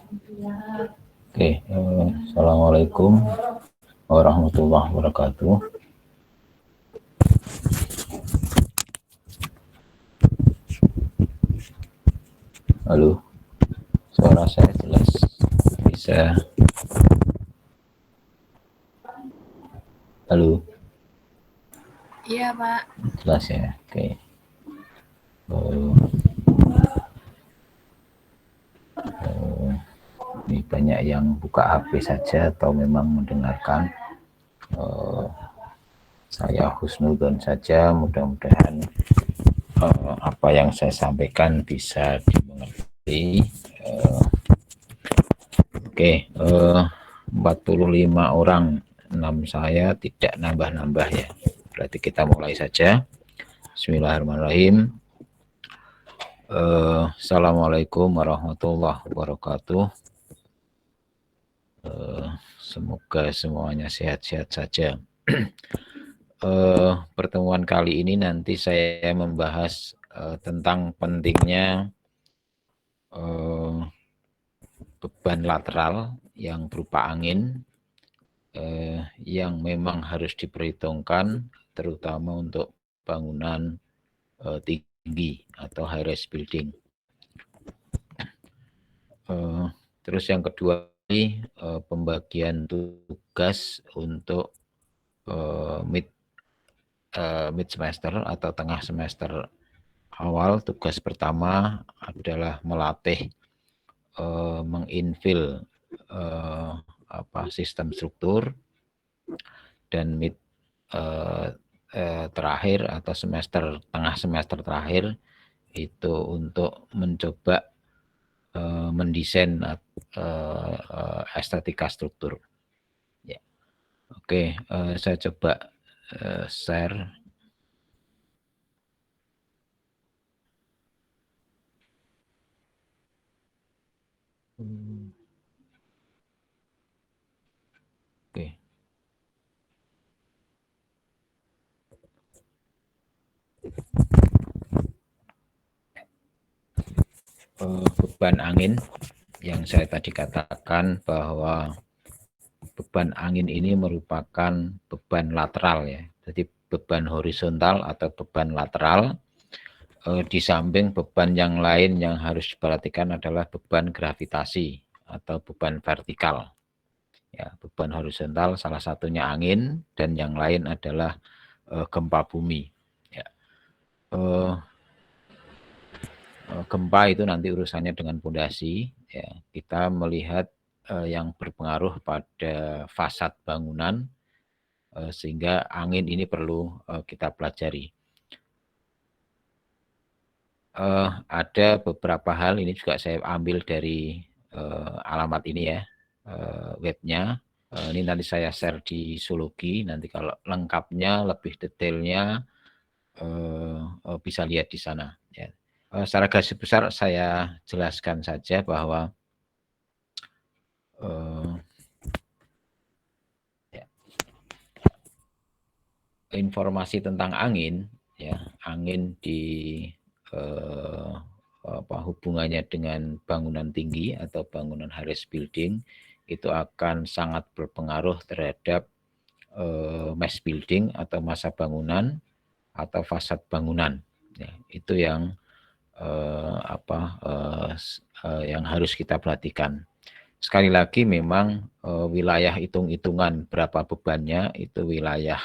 Oke, Assalamualaikum warahmatullahi wabarakatuh. Halo, suara saya jelas bisa? Halo, Iya, Pak. jelas ya. Oke. Ini banyak yang buka HP saja atau memang mendengarkan. Saya husnudzon saja, mudah-mudahan apa yang saya sampaikan bisa dimengerti. Oke, 45 orang, 6 saya tidak nambah-nambah ya. Berarti kita mulai saja. Bismillahirrahmanirrahim. Assalamualaikum warahmatullahi wabarakatuh. Semoga semuanya sehat-sehat saja. Pertemuan kali ini nanti saya membahas tentang pentingnya beban lateral yang berupa angin yang memang harus diperhitungkan terutama untuk bangunan tinggi atau high rise building. Terus yang kedua ini pembagian tugas untuk mid semester atau tengah semester awal. Tugas pertama adalah melatih menginfill sistem struktur, dan mid terakhir atau tengah semester terakhir itu untuk mencoba mendesain estetika struktur. Ya. Oke, saya coba share. Oke. Beban angin yang saya tadi katakan bahwa beban angin ini merupakan beban lateral ya. Jadi beban horizontal atau beban lateral. Di samping beban yang lain yang harus diperhatikan adalah beban gravitasi atau beban vertikal. Ya, beban horizontal salah satunya angin dan yang lain adalah gempa bumi. Ya. Gempa itu nanti urusannya dengan pondasi. Ya, kita melihat yang berpengaruh pada fasad bangunan sehingga angin ini perlu kita pelajari. Ada beberapa hal ini juga saya ambil dari alamat ini ya, webnya. Ini nanti saya share di Zoologi. Nanti kalau lengkapnya lebih detailnya bisa lihat di sana. Ya. Secara garis besar saya jelaskan saja bahwa informasi tentang angin, ya, angin di hubungannya dengan bangunan tinggi atau bangunan high rise building itu akan sangat berpengaruh terhadap mass building atau massa bangunan atau fasad bangunan. Ya, itu yang yang harus kita perhatikan. Sekali lagi memang wilayah hitung-hitungan berapa bebannya itu wilayah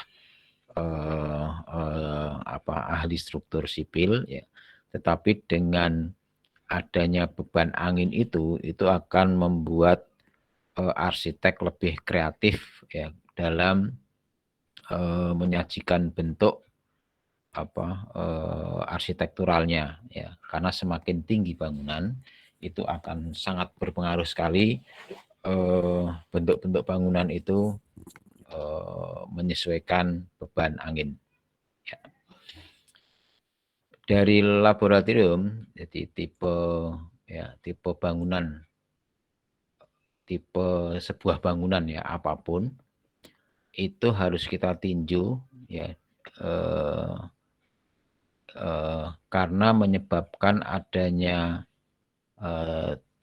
ahli struktur sipil ya. Tetapi dengan adanya beban angin itu akan membuat arsitek lebih kreatif ya dalam menyajikan bentuk arsitekturalnya ya, karena semakin tinggi bangunan itu akan sangat berpengaruh sekali bentuk-bentuk bangunan itu menyesuaikan beban angin. Ya. Dari laboratorium, jadi tipe bangunan, tipe sebuah bangunan ya apapun itu harus kita tinjau ya. Karena menyebabkan adanya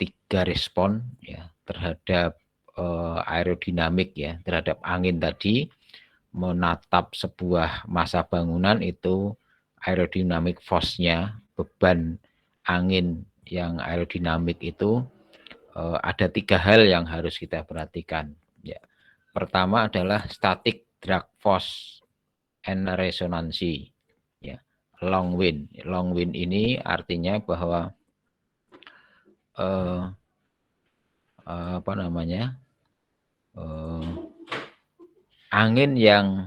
3 respon ya terhadap aerodinamik ya, terhadap angin tadi. Menatap sebuah massa bangunan itu aerodinamik force-nya, beban angin yang aerodinamik itu ada 3 hal yang harus kita perhatikan ya. Pertama adalah static drag force and resonancy ya. Long wind. Long wind ini artinya bahwa apa namanya? Angin yang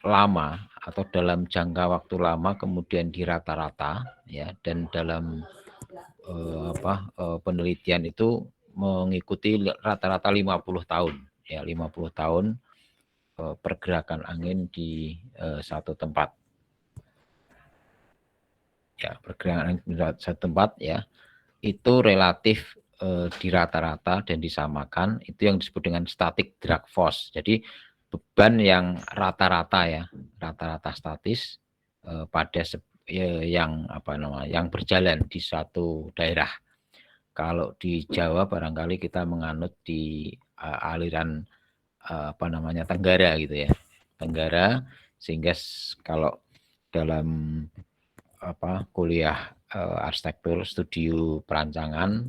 lama atau dalam jangka waktu lama kemudian di rata-rata ya, dan dalam penelitian itu mengikuti rata-rata 50 tahun ya, 50 tahun pergerakan angin di satu tempat ya, pergerakan angin di satu tempat ya, itu relatif di rata-rata dan disamakan, itu yang disebut dengan static drag force. Jadi beban yang rata-rata ya, rata-rata statis pada yang apa namanya, yang berjalan di suatu daerah. Kalau di Jawa barangkali kita menganut di aliran apa namanya, Tenggara gitu ya, Tenggara, sehingga kalau dalam apa kuliah arsitektur studi perancangan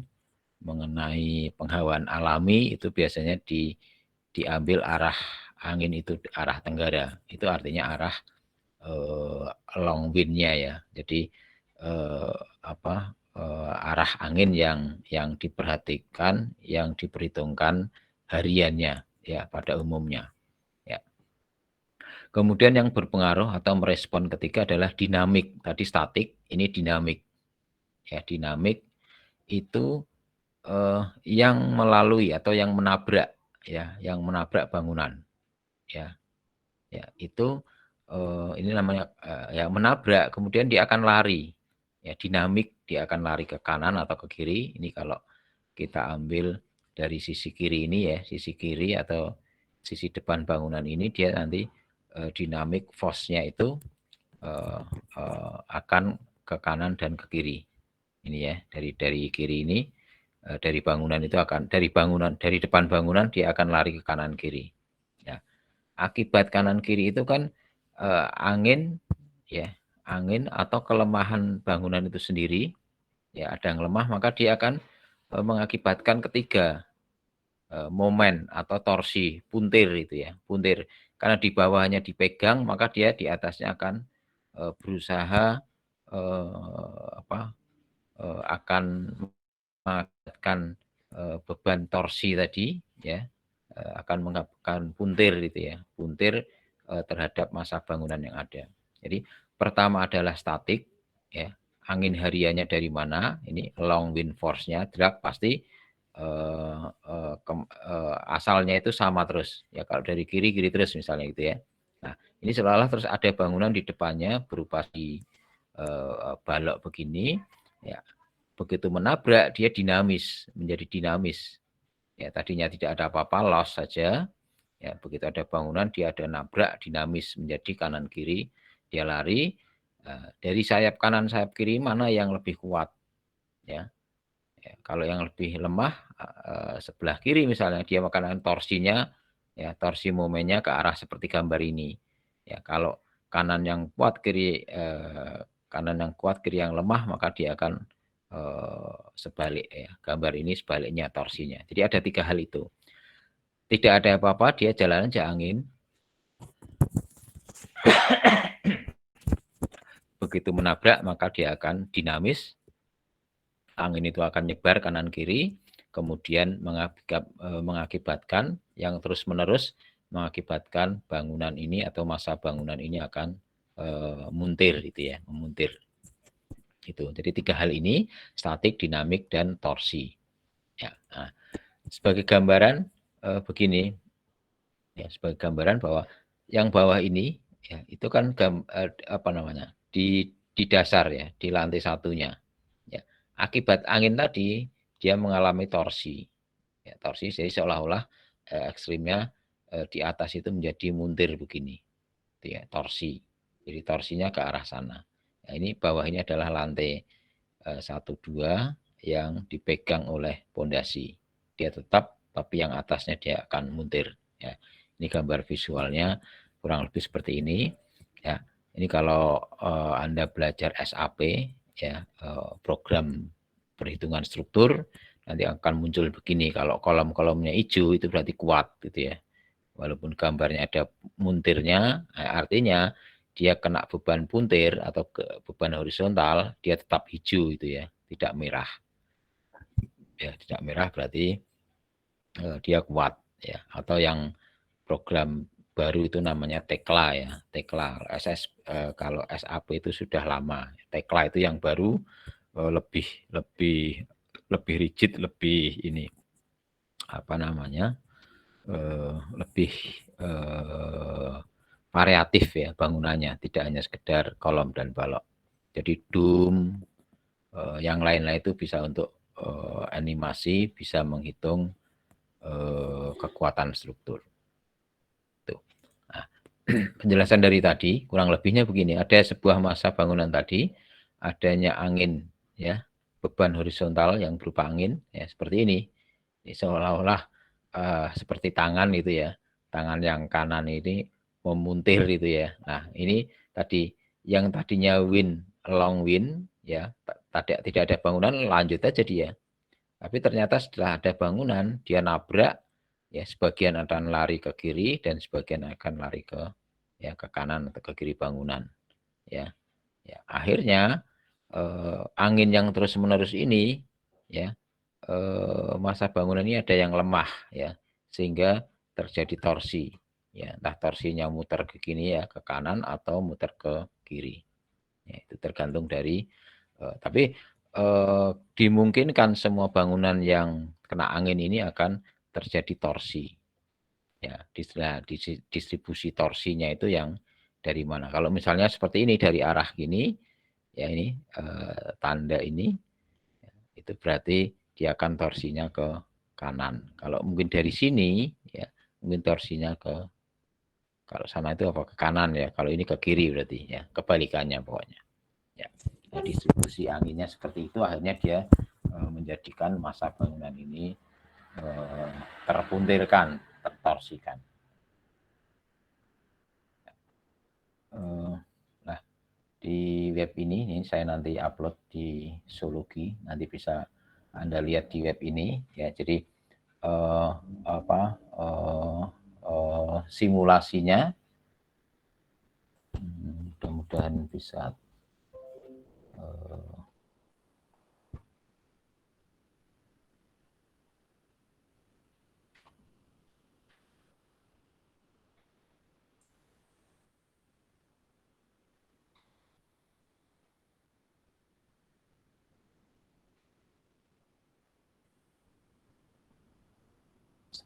mengenai penghawaan alami itu biasanya diambil arah angin itu arah tenggara, itu artinya arah long wind-nya ya. Jadi arah angin yang diperhatikan, yang diperhitungkan hariannya ya pada umumnya ya. Kemudian yang berpengaruh atau merespon ketiga adalah dinamik. Tadi statik, ini dinamik. Ya, dinamik itu yang melalui atau yang menabrak ya, yang menabrak bangunan. Ya. Ya, itu ini namanya ya menabrak, kemudian dia akan lari. Ya, dinamik, dia akan lari ke kanan atau ke kiri. Ini kalau kita ambil dari sisi kiri ini ya, sisi kiri atau sisi depan bangunan ini, dia nanti dinamik force-nya itu akan ke kanan dan ke kiri. Ini ya, dari kiri ini, dari bangunan itu akan, dari depan bangunan dia akan lari ke kanan kiri. Ya. Akibat kanan kiri itu kan angin ya, angin atau kelemahan bangunan itu sendiri ya, ada yang lemah, maka dia akan mengakibatkan ketiga momen atau torsi, puntir itu ya, puntir. Karena di bawahnya dipegang, maka dia di atasnya akan berusaha akan mengakibatkan beban torsi tadi ya, akan mengakibatkan puntir gitu ya, puntir terhadap massa bangunan yang ada. Jadi pertama adalah statik ya, angin hariannya dari mana, ini long wind force-nya, drag pasti asalnya itu sama terus ya, kalau dari kiri terus misalnya gitu ya. Nah ini seolah-olah terus ada bangunan di depannya berupa di balok begini ya, begitu menabrak dia dinamis, menjadi dinamis ya, tadinya tidak ada apa-apa, loss saja ya, begitu ada bangunan dia ada nabrak, dinamis menjadi kanan kiri, dia lari. Dari sayap kanan sayap kiri mana yang lebih kuat ya. Ya, kalau yang lebih lemah sebelah kiri misalnya, dia akan torsinya ya, torsi momennya ke arah seperti gambar ini ya. Kalau kanan yang kuat kiri kanan yang kuat kiri yang lemah, maka dia akan sebalik ya, gambar ini sebaliknya torsinya. Jadi ada 3 hal itu. Tidak ada apa-apa, dia jalan aja angin. Begitu menabrak maka dia akan dinamis, angin itu akan nyebar kanan kiri, kemudian mengakibatkan yang terus-menerus mengakibatkan bangunan ini atau massa bangunan ini akan muntir gitu ya, memuntir. Itu. Jadi 3 hal ini, statik, dinamik, dan torsi. Ya. Nah, sebagai gambaran begini, ya, sebagai gambaran bahwa yang bawah ini ya, itu kan apa namanya, di dasar ya, di lantai satunya. Ya. Akibat angin tadi dia mengalami torsi. Ya, torsi jadi seolah-olah ekstrimnya di atas itu menjadi muntir begini. Itu ya, torsi. Jadi torsinya ke arah sana. Nah, ini bawah ini adalah lantai 1, 2 yang dipegang oleh pondasi. Dia tetap, tapi yang atasnya dia akan muntir. Ya, ini gambar visualnya kurang lebih seperti ini. Ya, ini kalau Anda belajar SAP, ya, program perhitungan struktur, nanti akan muncul begini. Kalau kolom-kolomnya hijau itu berarti kuat, gitu ya. Walaupun gambarnya ada muntirnya, artinya dia kena beban puntir atau beban horizontal, dia tetap hijau itu ya, tidak merah. Ya, tidak merah berarti dia kuat ya. Atau yang program baru itu namanya Tekla ya. Tekla kalau SAP itu sudah lama. Tekla itu yang baru, lebih lebih lebih rigid, lebih ini apa namanya? Lebih variatif ya bangunannya, tidak hanya sekedar kolom dan balok. Jadi dome, yang lain-lain itu bisa untuk animasi, bisa menghitung kekuatan struktur. Tuh. Nah, penjelasan dari tadi kurang lebihnya begini, ada sebuah massa bangunan tadi, adanya angin ya, beban horizontal yang berupa angin ya seperti ini. Ini seolah-olah seperti tangan itu ya, tangan yang kanan ini memuntir itu ya. Nah, ini tadi yang tadinya long wind ya, tidak ada bangunan, lanjut aja dia. Tapi ternyata setelah ada bangunan, dia nabrak, ya sebagian akan lari ke kiri dan sebagian akan lari ke kanan atau ke kiri bangunan. Ya, akhirnya angin yang terus-menerus ini, ya massa bangunan ini ada yang lemah, ya sehingga terjadi torsi. Ya, entah torsinya muter ke kiri ya, ke kanan atau muter ke kiri. Ya, itu tergantung dari tapi dimungkinkan semua bangunan yang kena angin ini akan terjadi torsi. Ya, distribusi torsinya itu yang dari mana? Kalau misalnya seperti ini dari arah gini, ya ini tanda ini, itu berarti dia akan torsinya ke kanan. Kalau mungkin dari sini, ya mungkin torsinya kalau sana itu apa ke kanan ya. Kalau ini ke kiri berarti ya, kebalikannya pokoknya. Ya. Nah, distribusi anginnya seperti itu, akhirnya dia menjadikan massa bangunan ini terpuntirkan, tertorsikan. Nah, di web ini saya nanti upload di Sologi, nanti bisa Anda lihat di web ini ya. Jadi simulasinya mudah-mudahan bisa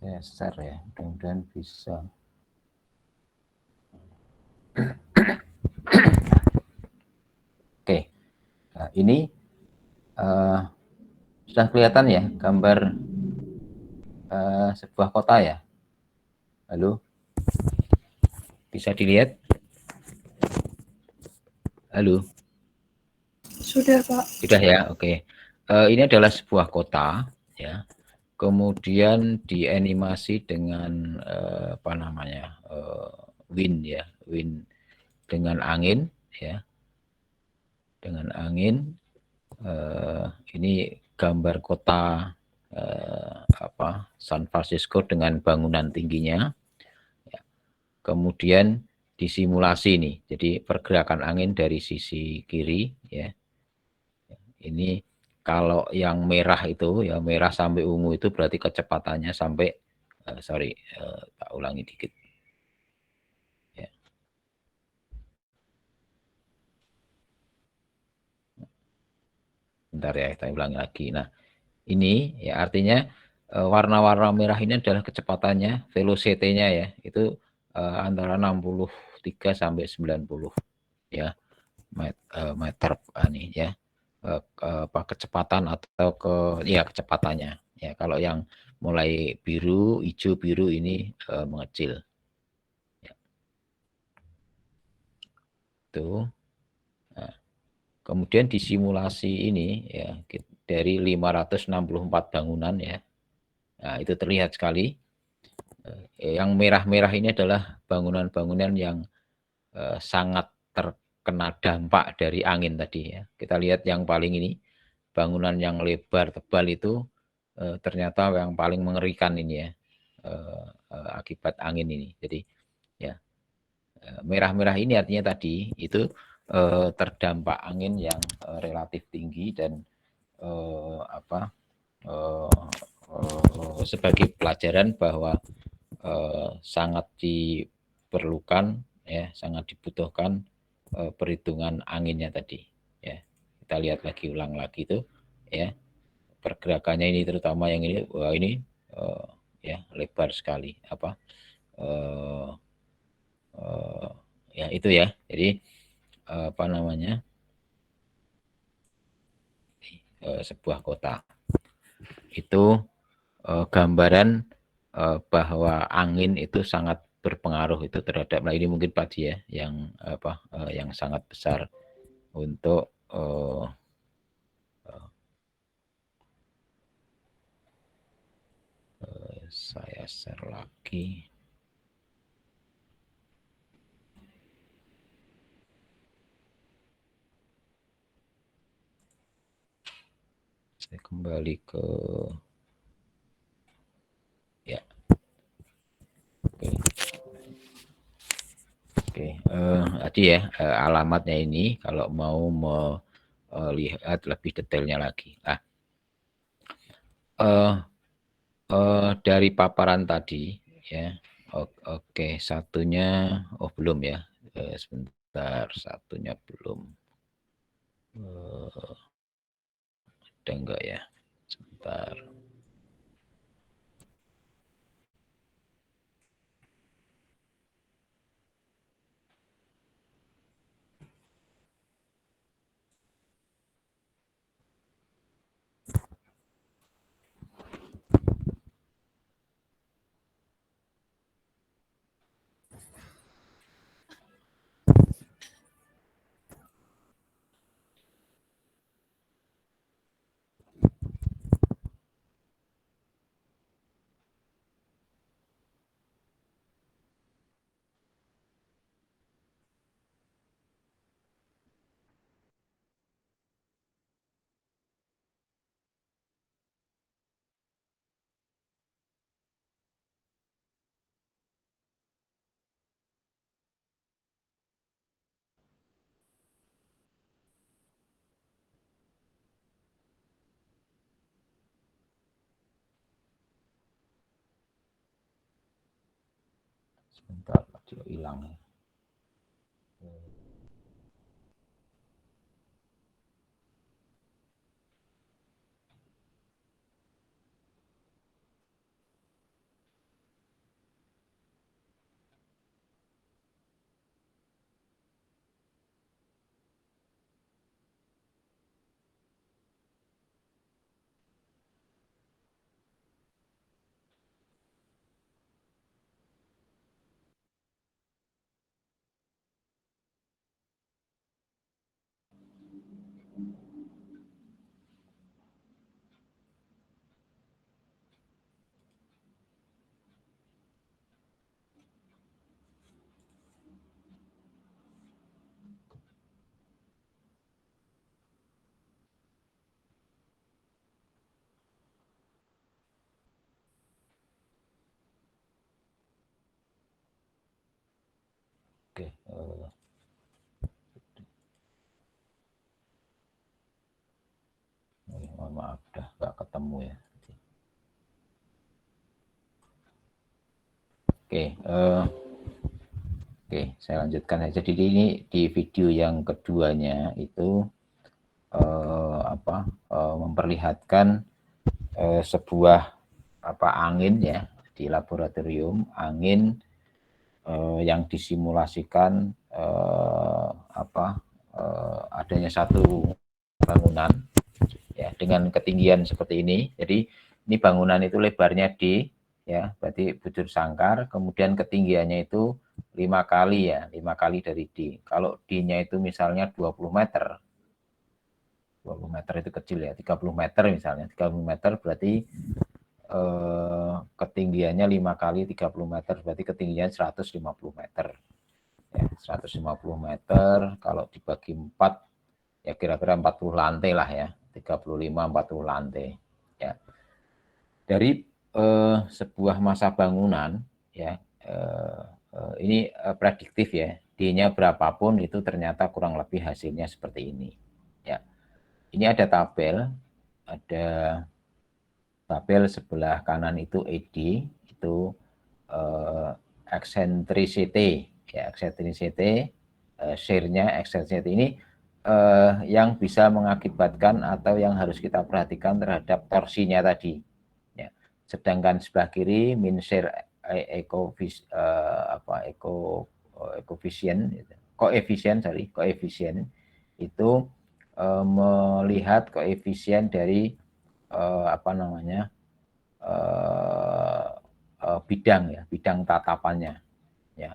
saya share ya, mudah-mudahan bisa. Oke, nah, ini sudah kelihatan ya gambar sebuah kota ya. Halo, bisa dilihat? Halo. Sudah, Pak. Sudah ya, oke. Ini adalah sebuah kota ya. Kemudian dianimasi dengan apa namanya? Wind ya, wind dengan angin ya. Dengan angin, ini gambar kota San Francisco dengan bangunan tingginya. Ya. Kemudian disimulasi nih, jadi pergerakan angin dari sisi kiri ya. Ini kalau yang merah itu ya, merah sampai ungu itu berarti kecepatannya sampai tak ulangi dikit. Ya. Bentar ya, kita ulangi lagi. Nah, ini ya artinya warna-warna merah ini adalah kecepatannya, velocity-nya ya, itu antara 63 sampai 90 ya meter ini ya. Kecepatan atau kecepatannya. Ya, kalau yang mulai biru, hijau, biru ini mengecil. Ya. Tuh. Nah, kemudian di simulasi ini ya dari 564 bangunan ya. Nah, itu terlihat sekali. Yang merah-merah ini adalah bangunan-bangunan yang sangat terkena dampak dari angin tadi ya. Kita lihat yang paling ini, bangunan yang lebar tebal itu ternyata yang paling mengerikan ini ya, akibat angin ini. Jadi ya, merah-merah ini artinya tadi itu terdampak angin yang relatif tinggi dan sebagai pelajaran bahwa sangat diperlukan ya, sangat dibutuhkan perhitungan anginnya tadi ya. Kita lihat lagi, ulang lagi itu ya, pergerakannya ini, terutama yang ini, wah ini ya lebar sekali apa ya itu ya. Jadi apa namanya, sebuah kota itu gambaran bahwa angin itu sangat berpengaruh itu terhadap, nah ini mungkin padi ya yang apa yang sangat besar untuk saya share lagi. Saya kembali ke ya. Oke, tadi ya alamatnya ini kalau mau melihat lebih detailnya lagi. Nah, dari paparan tadi ya, oke, satunya belum ya, sebentar, satunya belum, ada enggak ya, sebentar. Sebentar, dia hilang ya. Oke, mohon maaf, dah nggak ketemu ya. Oke, oke, saya lanjutkan ya. Jadi ini di video yang keduanya itu memperlihatkan sebuah angin ya di laboratorium, angin yang disimulasikan adanya satu bangunan ya dengan ketinggian seperti ini. Jadi ini bangunan itu lebarnya D ya, berarti bujur sangkar, kemudian ketinggiannya itu 5 kali ya, 5 kali dari D. Kalau D-nya itu misalnya 20 meter, 20 meter itu kecil ya, 30 meter misalnya, 30 meter berarti ketinggiannya 5 kali 30 meter, berarti ketinggian 150 meter. Ya, 150 meter kalau dibagi 4 ya kira-kira 40 lantai lah ya, 35-40 lantai. Ya. Dari sebuah masa bangunan ya, ini prediktif ya, D-nya berapapun itu ternyata kurang lebih hasilnya seperti ini. Ya. Ini ada tabel sebelah kanan itu ED, itu eccentricity, ya eccentricity, share-nya eccentricity ini yang bisa mengakibatkan atau yang harus kita perhatikan terhadap torsinya tadi. Ya. Sedangkan sebelah kiri mean share koefisien itu melihat koefisien dari bidang tatapannya ya.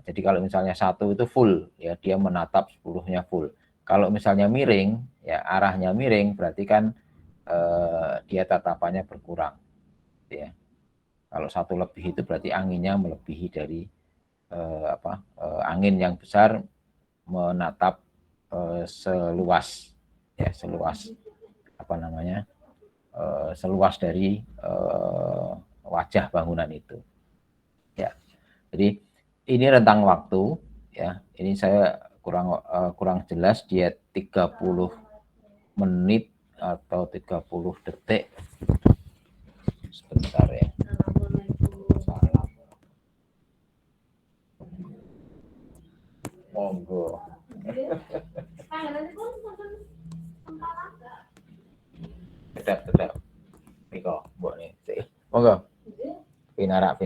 Jadi kalau misalnya 1 itu full ya, dia menatap 10-nya full. Kalau misalnya miring ya, arahnya miring berarti kan dia tatapannya berkurang ya. Kalau 1 lebih itu berarti anginnya melebihi dari angin yang besar menatap seluas dari wajah bangunan itu. Ya. Jadi ini rentang waktu ya. Ini saya kurang jelas, dia 30 menit atau 30 detik. Sebentar ya. Monggo. Tetap. Niko, mbok nih. Monggo. Pinara.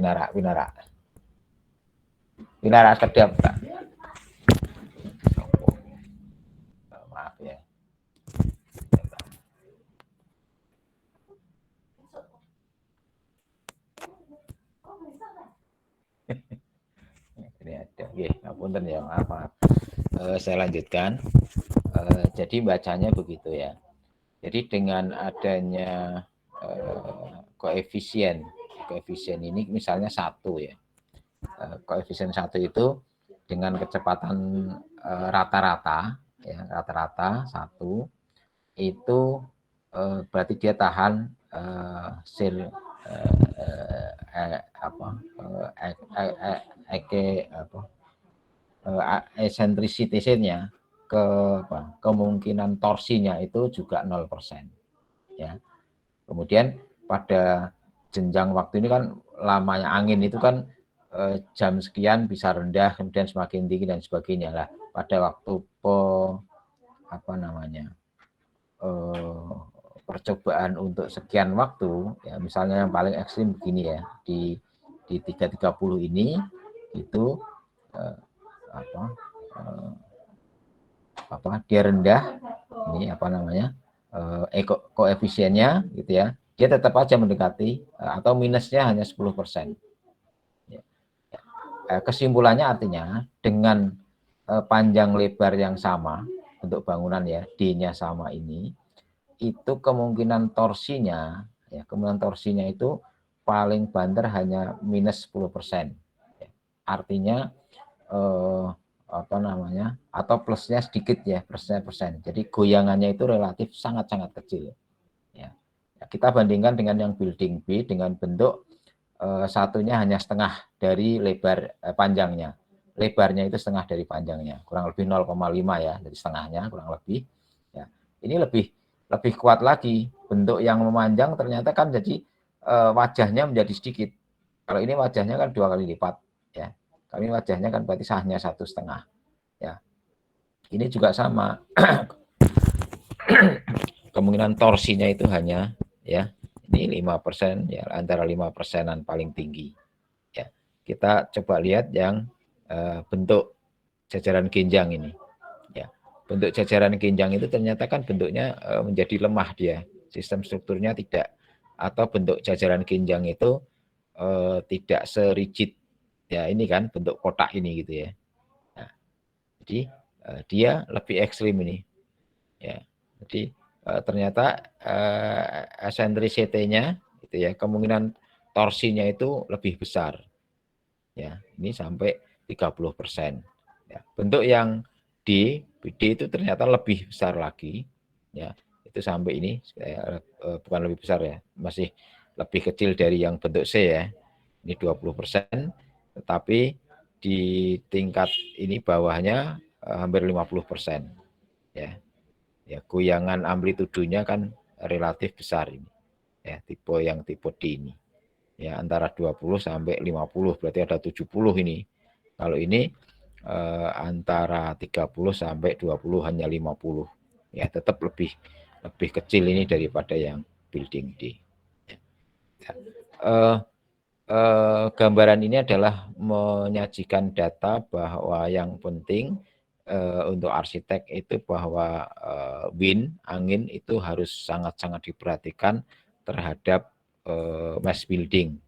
Pinara kedap, Pak. Maaf ya. Ini ada. Oke, ngapunten ya, maaf. Saya lanjutkan. Jadi bacanya begitu ya. Jadi dengan adanya koefisien ini misalnya 1 ya. Koefisien 1 itu dengan kecepatan rata-rata 1 itu berarti dia tahan eccentricity-nya kemungkinan torsinya itu juga 0% ya. Kemudian pada jenjang waktu ini kan lamanya angin itu kan jam sekian bisa rendah, kemudian semakin tinggi dan sebagainya lah. Pada waktu percobaan untuk sekian waktu ya, misalnya yang paling ekstrim begini ya, di 330 ini itu dia rendah, ini koefisiennya gitu ya, dia tetap aja mendekati atau minusnya hanya 10%. Kesimpulannya artinya dengan panjang lebar yang sama untuk bangunan ya, D-nya sama ini, itu kemungkinan torsinya itu paling banter hanya minus 10%. Artinya atau plusnya sedikit ya, persen. Jadi goyangannya itu relatif sangat-sangat kecil. Ya. Kita bandingkan dengan yang building B dengan bentuk satunya hanya setengah dari lebar panjangnya. Lebarnya itu setengah dari panjangnya, kurang lebih 0,5 ya, dari setengahnya kurang lebih. Ya. Ini lebih kuat lagi. Bentuk yang memanjang ternyata kan jadi wajahnya menjadi sedikit. Kalau ini wajahnya kan 2 kali lipat ya. Kami wajahnya kan berarti sahnya 1,5 ya. Ini juga sama. Kemungkinan torsinya itu hanya ya ini 5% ya, antara 5%-an paling tinggi ya. Kita coba lihat yang bentuk jajaran genjang ini ya. Bentuk jajaran genjang itu ternyata kan bentuknya menjadi lemah dia, sistem strukturnya tidak, atau bentuk jajaran genjang itu tidak serigid ya, ini kan bentuk kotak ini gitu ya. Nah, jadi dia lebih ekstrim ini ya. Jadi ternyata eccentricity-nya itu ya, kemungkinan torsinya itu lebih besar. Ya, ini sampai 30%. Ya, bentuk yang BD itu ternyata lebih besar lagi. Ya, itu sampai ini bukan lebih besar ya, masih lebih kecil dari yang bentuk C ya. Ini 20%, tetapi di tingkat ini bawahnya hampir 50%. Ya. Ya, goyangan amplitudonya kan relatif besar ini. Ya, tipe D ini. Ya, antara 20 sampai 50, berarti ada 70 ini. Kalau ini antara 30 sampai 20, hanya 50. Ya, tetap lebih kecil ini daripada yang building D. Ya. Gambaran ini adalah menyajikan data bahwa yang penting untuk arsitek itu bahwa wind, angin itu harus sangat-sangat diperhatikan terhadap mass building.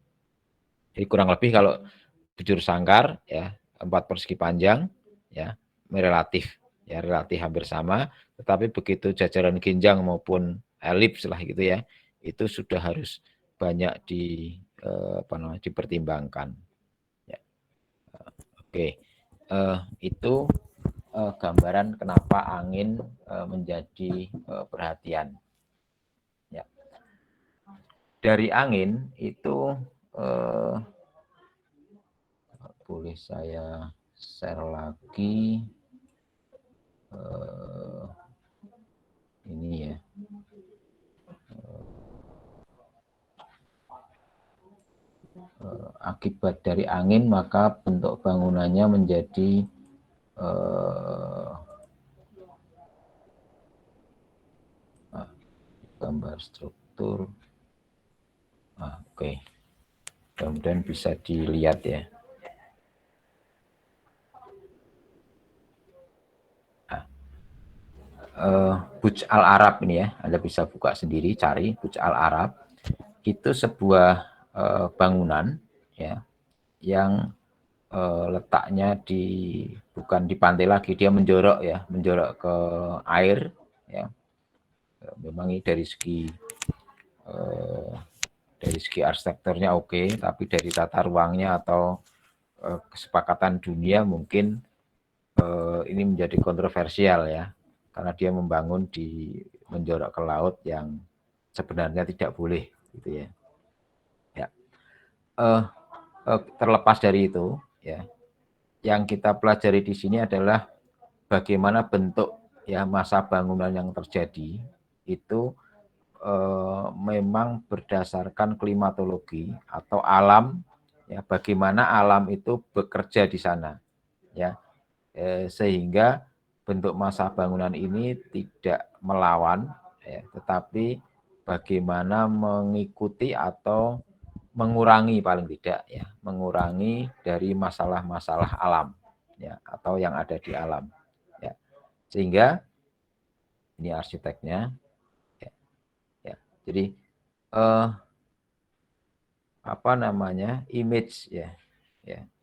Jadi kurang lebih kalau bujur sangkar ya 4 persegi panjang ya relatif hampir sama, tetapi begitu jajaran genjang maupun elips lah gitu ya, itu sudah harus banyak dipertimbangkan. Ya. Oke, itu gambaran kenapa angin menjadi perhatian. Ya. Dari angin itu boleh saya share lagi ini ya. Akibat dari angin maka bentuk bangunannya menjadi gambar struktur. Oke. Kemudian bisa dilihat ya. Burj Al Arab ini ya, Anda bisa buka sendiri, cari Burj Al Arab. Itu sebuah bangunan ya yang letaknya bukan di pantai lagi, dia menjorok ya, menjorok ke air ya. Memang ini dari segi arsitekturnya oke, tapi dari tata ruangnya atau kesepakatan dunia mungkin ini menjadi kontroversial ya, karena dia membangun menjorok ke laut yang sebenarnya tidak boleh gitu ya. Ya. Terlepas dari itu ya, yang kita pelajari di sini adalah bagaimana bentuk ya masa bangunan yang terjadi itu memang berdasarkan klimatologi atau alam ya, bagaimana alam itu bekerja di sana ya, sehingga bentuk masa bangunan ini tidak melawan ya, tetapi bagaimana mengikuti atau mengurangi, paling tidak ya, mengurangi dari masalah-masalah alam ya, atau yang ada di alam ya. Sehingga ini arsiteknya ya, ya. Jadi apa namanya, image ya,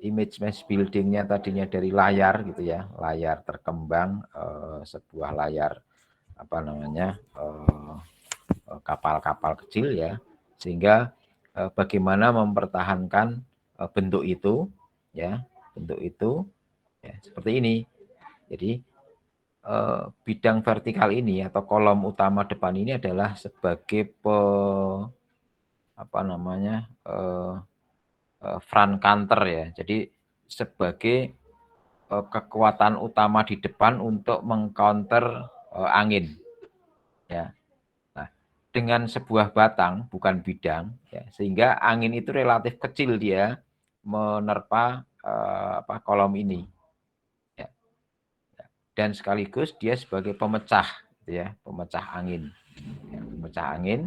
image mass buildingnya tadinya dari layar gitu ya, layar terkembang, sebuah layar apa namanya, kapal-kapal kecil ya, sehingga bagaimana mempertahankan bentuk itu ya, ya, seperti ini. Jadi bidang vertikal ini atau kolom utama depan ini adalah sebagai front counter ya. Jadi sebagai kekuatan utama di depan untuk mengcounter angin ya. Nah, dengan sebuah batang bukan bidang ya, sehingga angin itu relatif kecil dia menerpa kolom ini ya. Dan sekaligus dia sebagai pemecah gitu ya, pemecah angin ya, pemecah angin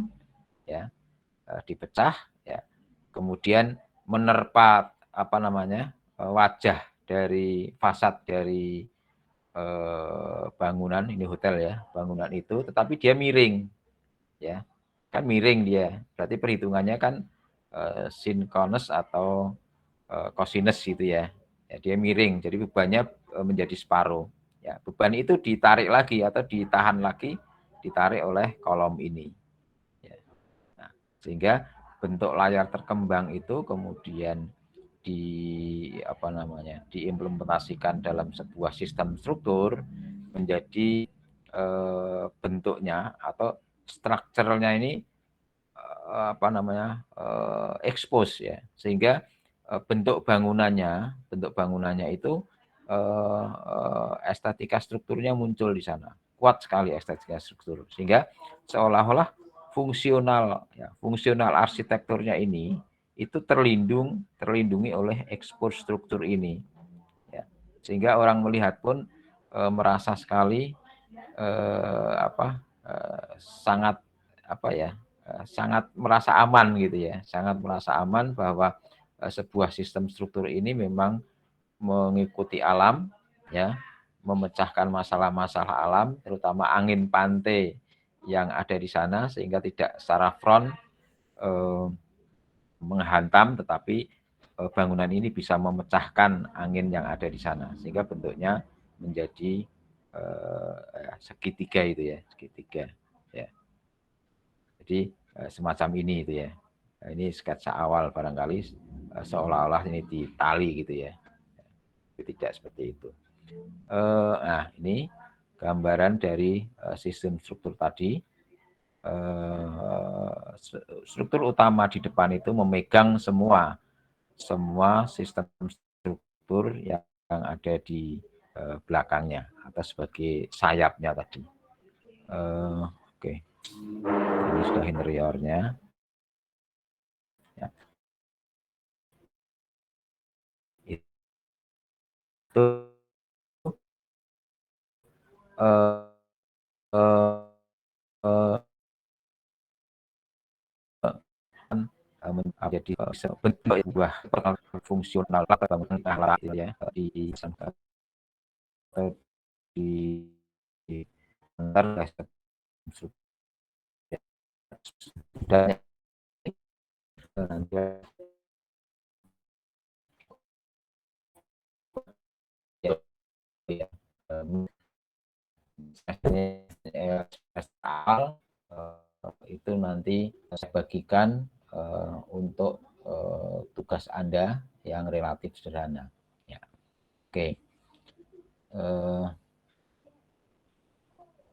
ya, dipecah ya, kemudian menerpa wajah dari fasad dari bangunan ini, hotel ya, bangunan itu, tetapi dia miring ya, kan miring dia, berarti perhitungannya kan sinkonus atau kosinus gitu ya. Ya, dia miring, jadi bebannya menjadi separuh ya. Beban itu ditarik lagi atau ditahan lagi ditarik oleh kolom ini. Ya. Nah, sehingga bentuk layar terkembang itu kemudian diimplementasikan dalam sebuah sistem struktur menjadi bentuknya atau strukturnya ini expose ya, sehingga bentuk bangunannya itu estetika strukturnya muncul di sana, kuat sekali estetika struktur, sehingga seolah-olah fungsional arsitekturnya ini itu terlindungi oleh expose struktur ini ya, sehingga orang melihat pun merasa sekali sangat sangat merasa aman gitu ya, sangat merasa aman bahwa sebuah sistem struktur ini memang mengikuti alam ya, memecahkan masalah-masalah alam, terutama angin pantai yang ada di sana, sehingga tidak secara front menghantam, tetapi bangunan ini bisa memecahkan angin yang ada di sana, sehingga bentuknya menjadi segitiga itu ya, segitiga ya. Jadi semacam ini itu ya. Ini sketsa awal barangkali seolah-olah ini ditali gitu ya. Tidak seperti itu. Nah, ini gambaran dari sistem struktur tadi. Struktur utama di depan itu memegang semua sistem struktur yang ada di belakangnya atau sebagai sayapnya tadi. Oke. Ini sudah interiornya. Ya. Itu menjadi bentuk sebuah fungsional bangunan ya di dan itu nanti saya bagikan untuk tugas Anda yang relatif sederhana. Ya. Oke.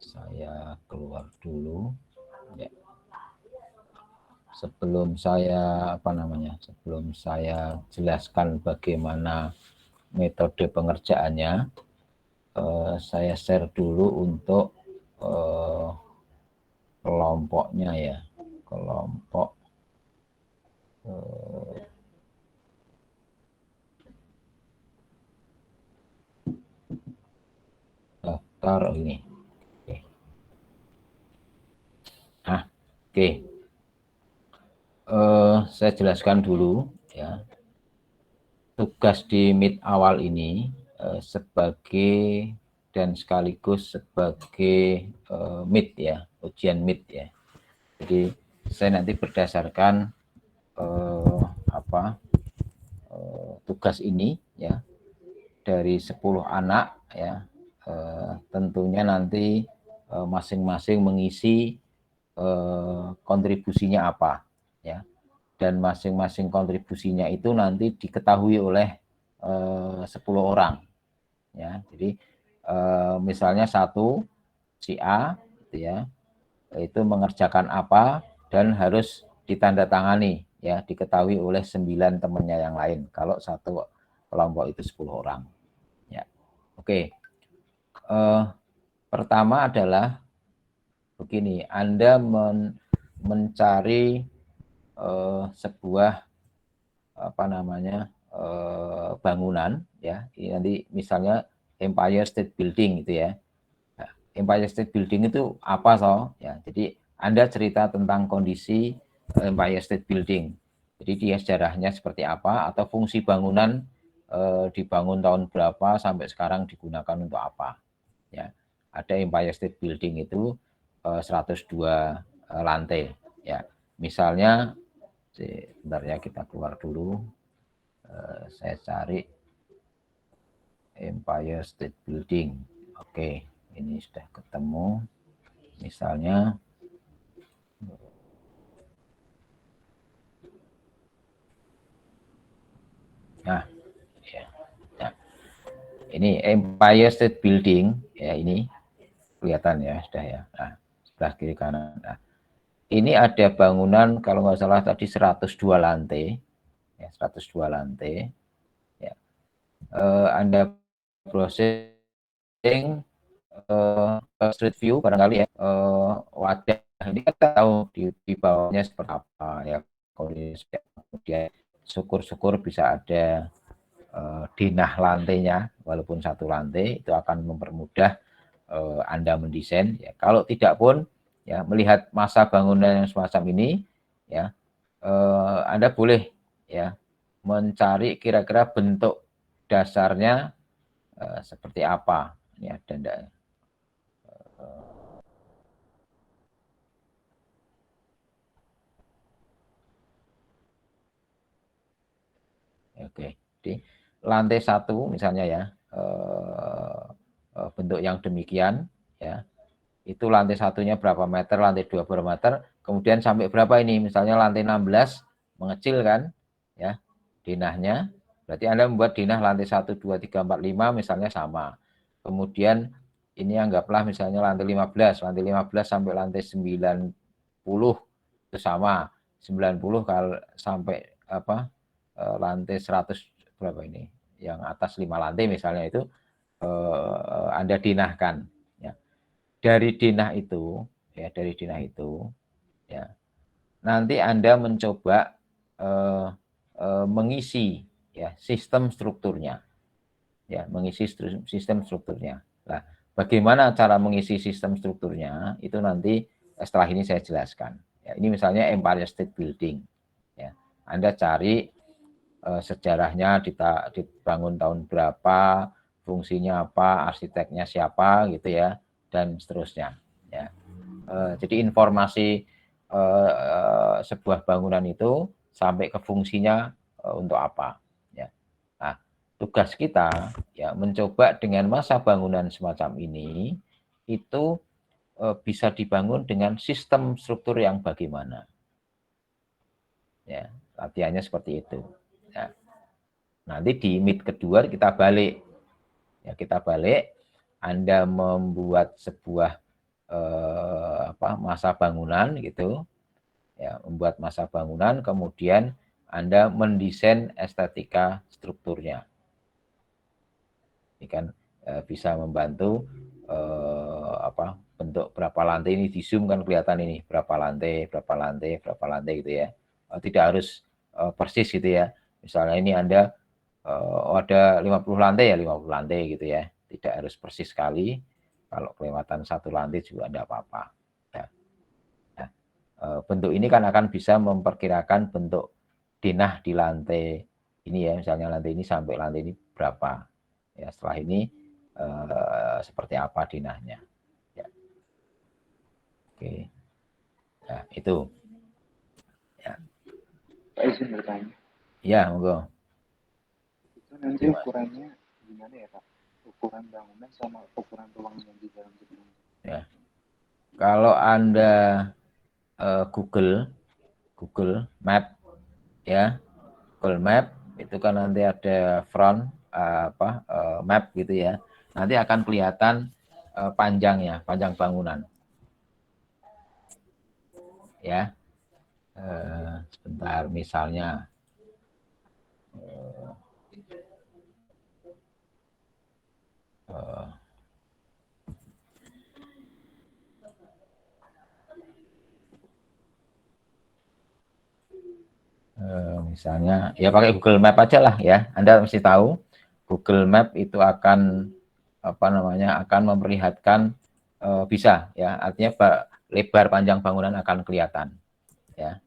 Saya keluar dulu. Ya. Sebelum saya jelaskan bagaimana metode pengerjaannya, saya share dulu untuk kelompoknya ya, kelompok daftar ini. Oke. Nah, oke. Saya jelaskan dulu ya. Tugas di Meet awal ini sebagai dan sekaligus sebagai Meet ya, ujian Meet ya. Jadi saya nanti berdasarkan tugas ini ya dari 10 anak ya, tentunya nanti masing-masing mengisi kontribusinya apa ya, dan masing-masing kontribusinya itu nanti diketahui oleh 10 orang ya. Jadi misalnya satu si A gitu ya, itu mengerjakan apa dan harus ditandatangani ya, diketahui oleh 9 temannya yang lain kalau satu kelompok itu 10 orang ya. Oke. Pertama adalah begini, Anda mencari sebuah bangunan ya. Ini nanti misalnya Empire State Building gitu ya. Nah, Empire State Building itu apa ya. Jadi Anda cerita tentang kondisi Empire State Building. Jadi dia sejarahnya seperti apa atau fungsi bangunan dibangun tahun berapa sampai sekarang digunakan untuk apa ya. Ada Empire State Building itu 102 lantai ya. Misalnya sebentar ya, kita keluar dulu. Saya cari Empire State Building. Oke, ini sudah ketemu. Misalnya nah, ya. Nah, ini Empire State Building ya, ini kelihatan ya sudah ya. Nah, sebelah kiri kanan. Nah, ini ada bangunan kalau nggak salah tadi 102 lantai ya, 102 lantai ya. Anda browsing street view barangkali ya, wadah ini kita tahu di bawahnya seperti apa ya, kemudian syukur-syukur bisa ada dinah lantainya, walaupun satu lantai itu akan mempermudah Anda mendesain ya. Kalau tidak pun ya, melihat masa bangunan yang semacam ini ya, Anda boleh ya mencari kira-kira bentuk dasarnya seperti apa. Ini ada enggak? Oke, jadi lantai 1 misalnya ya, bentuk yang demikian ya, itu lantai satunya berapa meter, lantai 2 berapa meter, kemudian sampai berapa ini, misalnya lantai 16 mengecil kan ya dinahnya, berarti Anda membuat dinah lantai 1, 2, 3, 4, 5 misalnya sama. Kemudian ini anggaplah misalnya lantai 15 sampai lantai 90 itu sama. 90 kalau sampai apa lantai 100 berapa ini, yang atas 5 lantai misalnya itu Anda dinahkan ya. Dari dinah itu ya, nanti Anda mencoba mengisi ya sistem strukturnya ya, mengisi sistem strukturnya. Nah, bagaimana cara mengisi sistem strukturnya itu nanti setelah ini saya jelaskan ya. Ini misalnya Empire State Building ya, Anda cari sejarahnya, dibangun tahun berapa, fungsinya apa, arsiteknya siapa gitu ya, dan seterusnya ya. Jadi informasi sebuah bangunan itu sampai ke fungsinya untuk apa ya. Nah, tugas kita ya mencoba dengan masa bangunan semacam ini itu bisa dibangun dengan sistem struktur yang bagaimana ya, latihannya seperti itu ya. Nanti di meet kedua kita balik ya, Anda membuat sebuah masa bangunan gitu ya, membuat masa bangunan, kemudian Anda mendesain estetika strukturnya. Ini kan bisa membantu bentuk berapa lantai ini, di zoom kan kelihatan ini berapa lantai gitu ya. Tidak harus persis gitu ya. Misalnya ini Anda ada 50 lantai ya 50 lantai gitu ya. Tidak harus persis sekali. Kalau kelewatan satu lantai juga tidak apa-apa. Ya. Nah, bentuk ini kan akan bisa memperkirakan bentuk dinah di lantai ini ya. Misalnya lantai ini sampai lantai ini berapa. Ya, setelah ini seperti apa dinahnya. Ya. Oke. Nah, itu. Ya. Pak izin bertanya. Ya, monggo. Itu nanti ukurannya gimana ya Pak? Ukuran bangunan sama ukuran ruang yang di dalam gedung. Ya. Kalau Anda Google Map ya, Google Map itu kan nanti ada front map gitu ya. Nanti akan kelihatan panjang bangunan. Ya. Sebentar, misalnya misalnya ya pakai Google Map aja lah ya. Anda mesti tahu Google Map itu akan akan memperlihatkan bisa ya, artinya lebar panjang bangunan akan kelihatan ya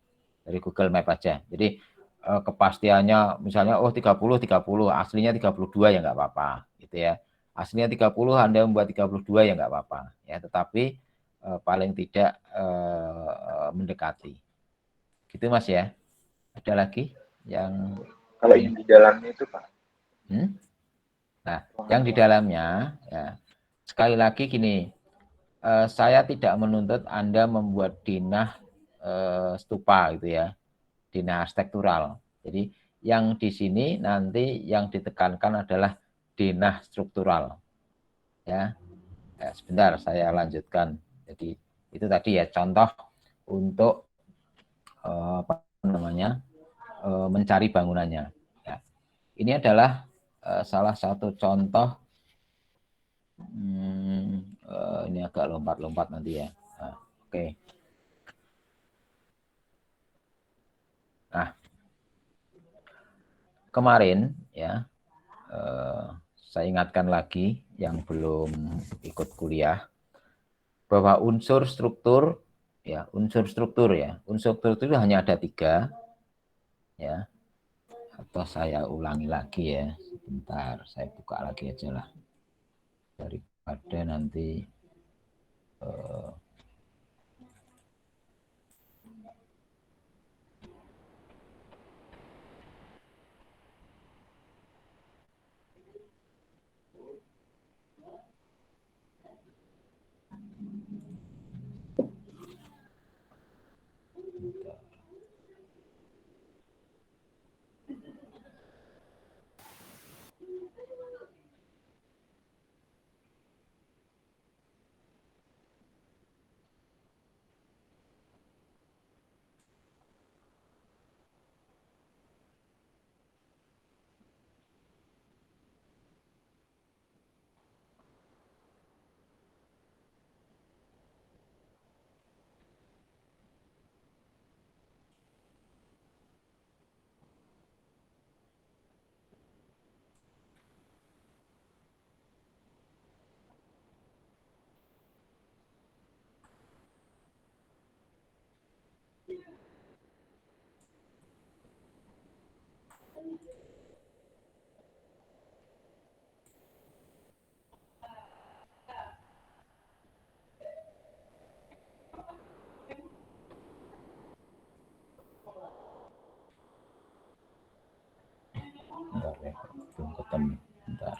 dari Google Map aja. Jadi kepastiannya misalnya 30 aslinya 32 ya nggak apa-apa gitu ya. Aslinya 30 Anda membuat 32 ya nggak apa-apa ya, tetapi paling tidak mendekati. Gitu Mas ya. Ada lagi yang kalau yang di dalamnya itu Pak? Nah, yang di dalamnya ya sekali lagi gini, saya tidak menuntut Anda membuat dinah stupa gitu ya, dinah arsitektural. Jadi yang di sini nanti yang ditekankan adalah dinah struktural. Ya, sebentar saya lanjutkan. Jadi itu tadi ya contoh untuk apa namanya mencari bangunannya. Ya. Ini adalah salah satu contoh. Ini agak lompat-lompat nanti ya. Nah, oke. Nah, kemarin ya saya ingatkan lagi yang belum ikut kuliah bahwa unsur struktur ya, unsur struktur itu hanya ada 3 ya. Atau saya ulangi lagi ya, sebentar saya buka lagi aja lah daripada nanti bentar ya, belum ketemu. Bentar.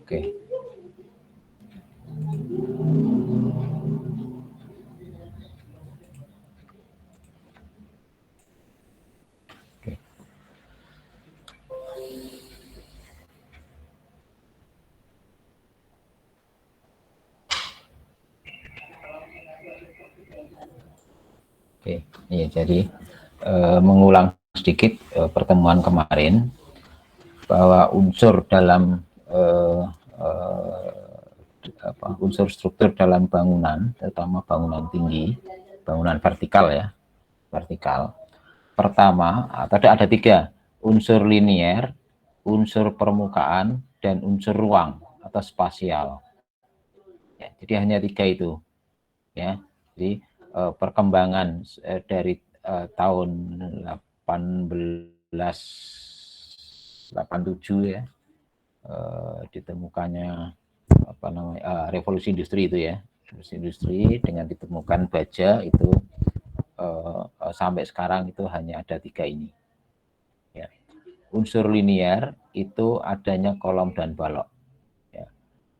Oke. Oke. Oke, ya, jadi mengulang sedikit pertemuan kemarin bahwa unsur dalam unsur struktur dalam bangunan, terutama bangunan tinggi, bangunan vertikal ya, vertikal. Pertama, ada 3 unsur linier, unsur permukaan, dan unsur ruang atau spasial. Ya, jadi hanya 3 itu. Ya, jadi perkembangan dari tahun 1887 ya, ditemukannya apa namanya revolusi industri itu ya, revolusi industri dengan ditemukan baja itu sampai sekarang itu hanya ada 3 ini. Unsur linier itu adanya kolom dan balok. Ya.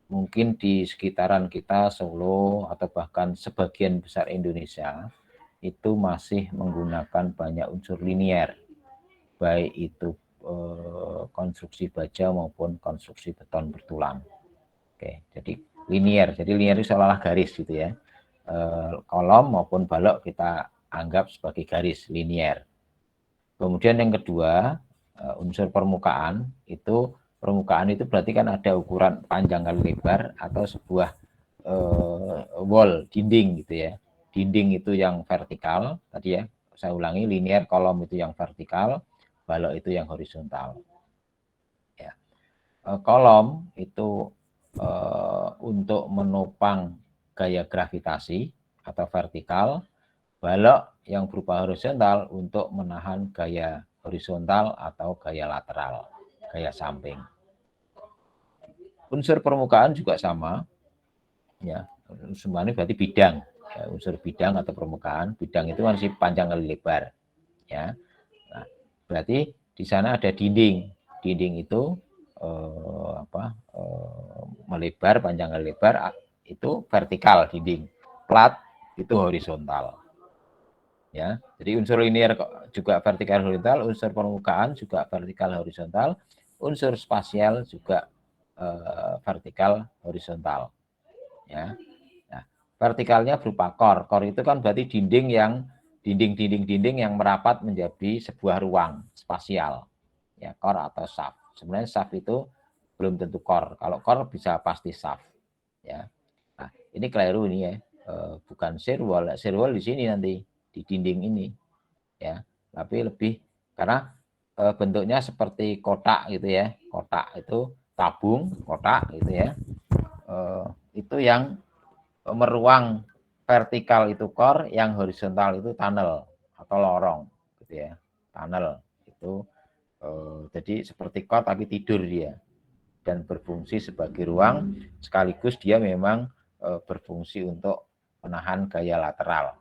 mungkin di sekitaran kita Solo atau bahkan sebagian besar Indonesia itu masih menggunakan banyak unsur linier, baik itu konstruksi baja maupun konstruksi beton bertulang. Oke, jadi linier itu seolah-olah garis gitu ya. Kolom maupun balok kita anggap sebagai garis linier. Kemudian yang kedua, unsur permukaan itu berarti kan ada ukuran panjang kali lebar atau sebuah wall, dinding gitu ya. Dinding itu yang vertikal tadi ya, saya ulangi, linier, kolom itu yang vertikal, balok itu yang horizontal. Ya. Kolom itu untuk menopang gaya gravitasi atau vertikal, balok yang berupa horizontal untuk menahan gaya horizontal atau gaya lateral, gaya samping. Unsur permukaan juga sama, ya. Semuanya berarti bidang, ya, unsur bidang atau permukaan. Bidang itu masih panjang kali lebar, ya. Nah, berarti di sana ada dinding. Dinding itu melebar, panjang kali lebar, itu vertikal dinding. Plat itu horizontal. Ya, jadi unsur linear juga vertikal horizontal, unsur permukaan juga vertikal horizontal, unsur spasial juga vertikal horizontal. Ya, nah, vertikalnya berupa core. Core itu kan berarti dinding yang merapat menjadi sebuah ruang spasial. Ya, core atau shaft. Sebenarnya shaft itu belum tentu core. Kalau core bisa pasti shaft. Ya, nah, ini keliru ini ya. Bukan shear wall di sini nanti di dinding ini, ya, tapi lebih karena bentuknya seperti kotak gitu ya, kotak itu tabung kotak gitu ya, itu yang meruang vertikal itu core, yang horizontal itu tunnel atau lorong gitu ya, tunnel itu jadi seperti core tapi tidur dia dan berfungsi sebagai ruang, sekaligus dia memang berfungsi untuk menahan gaya lateral.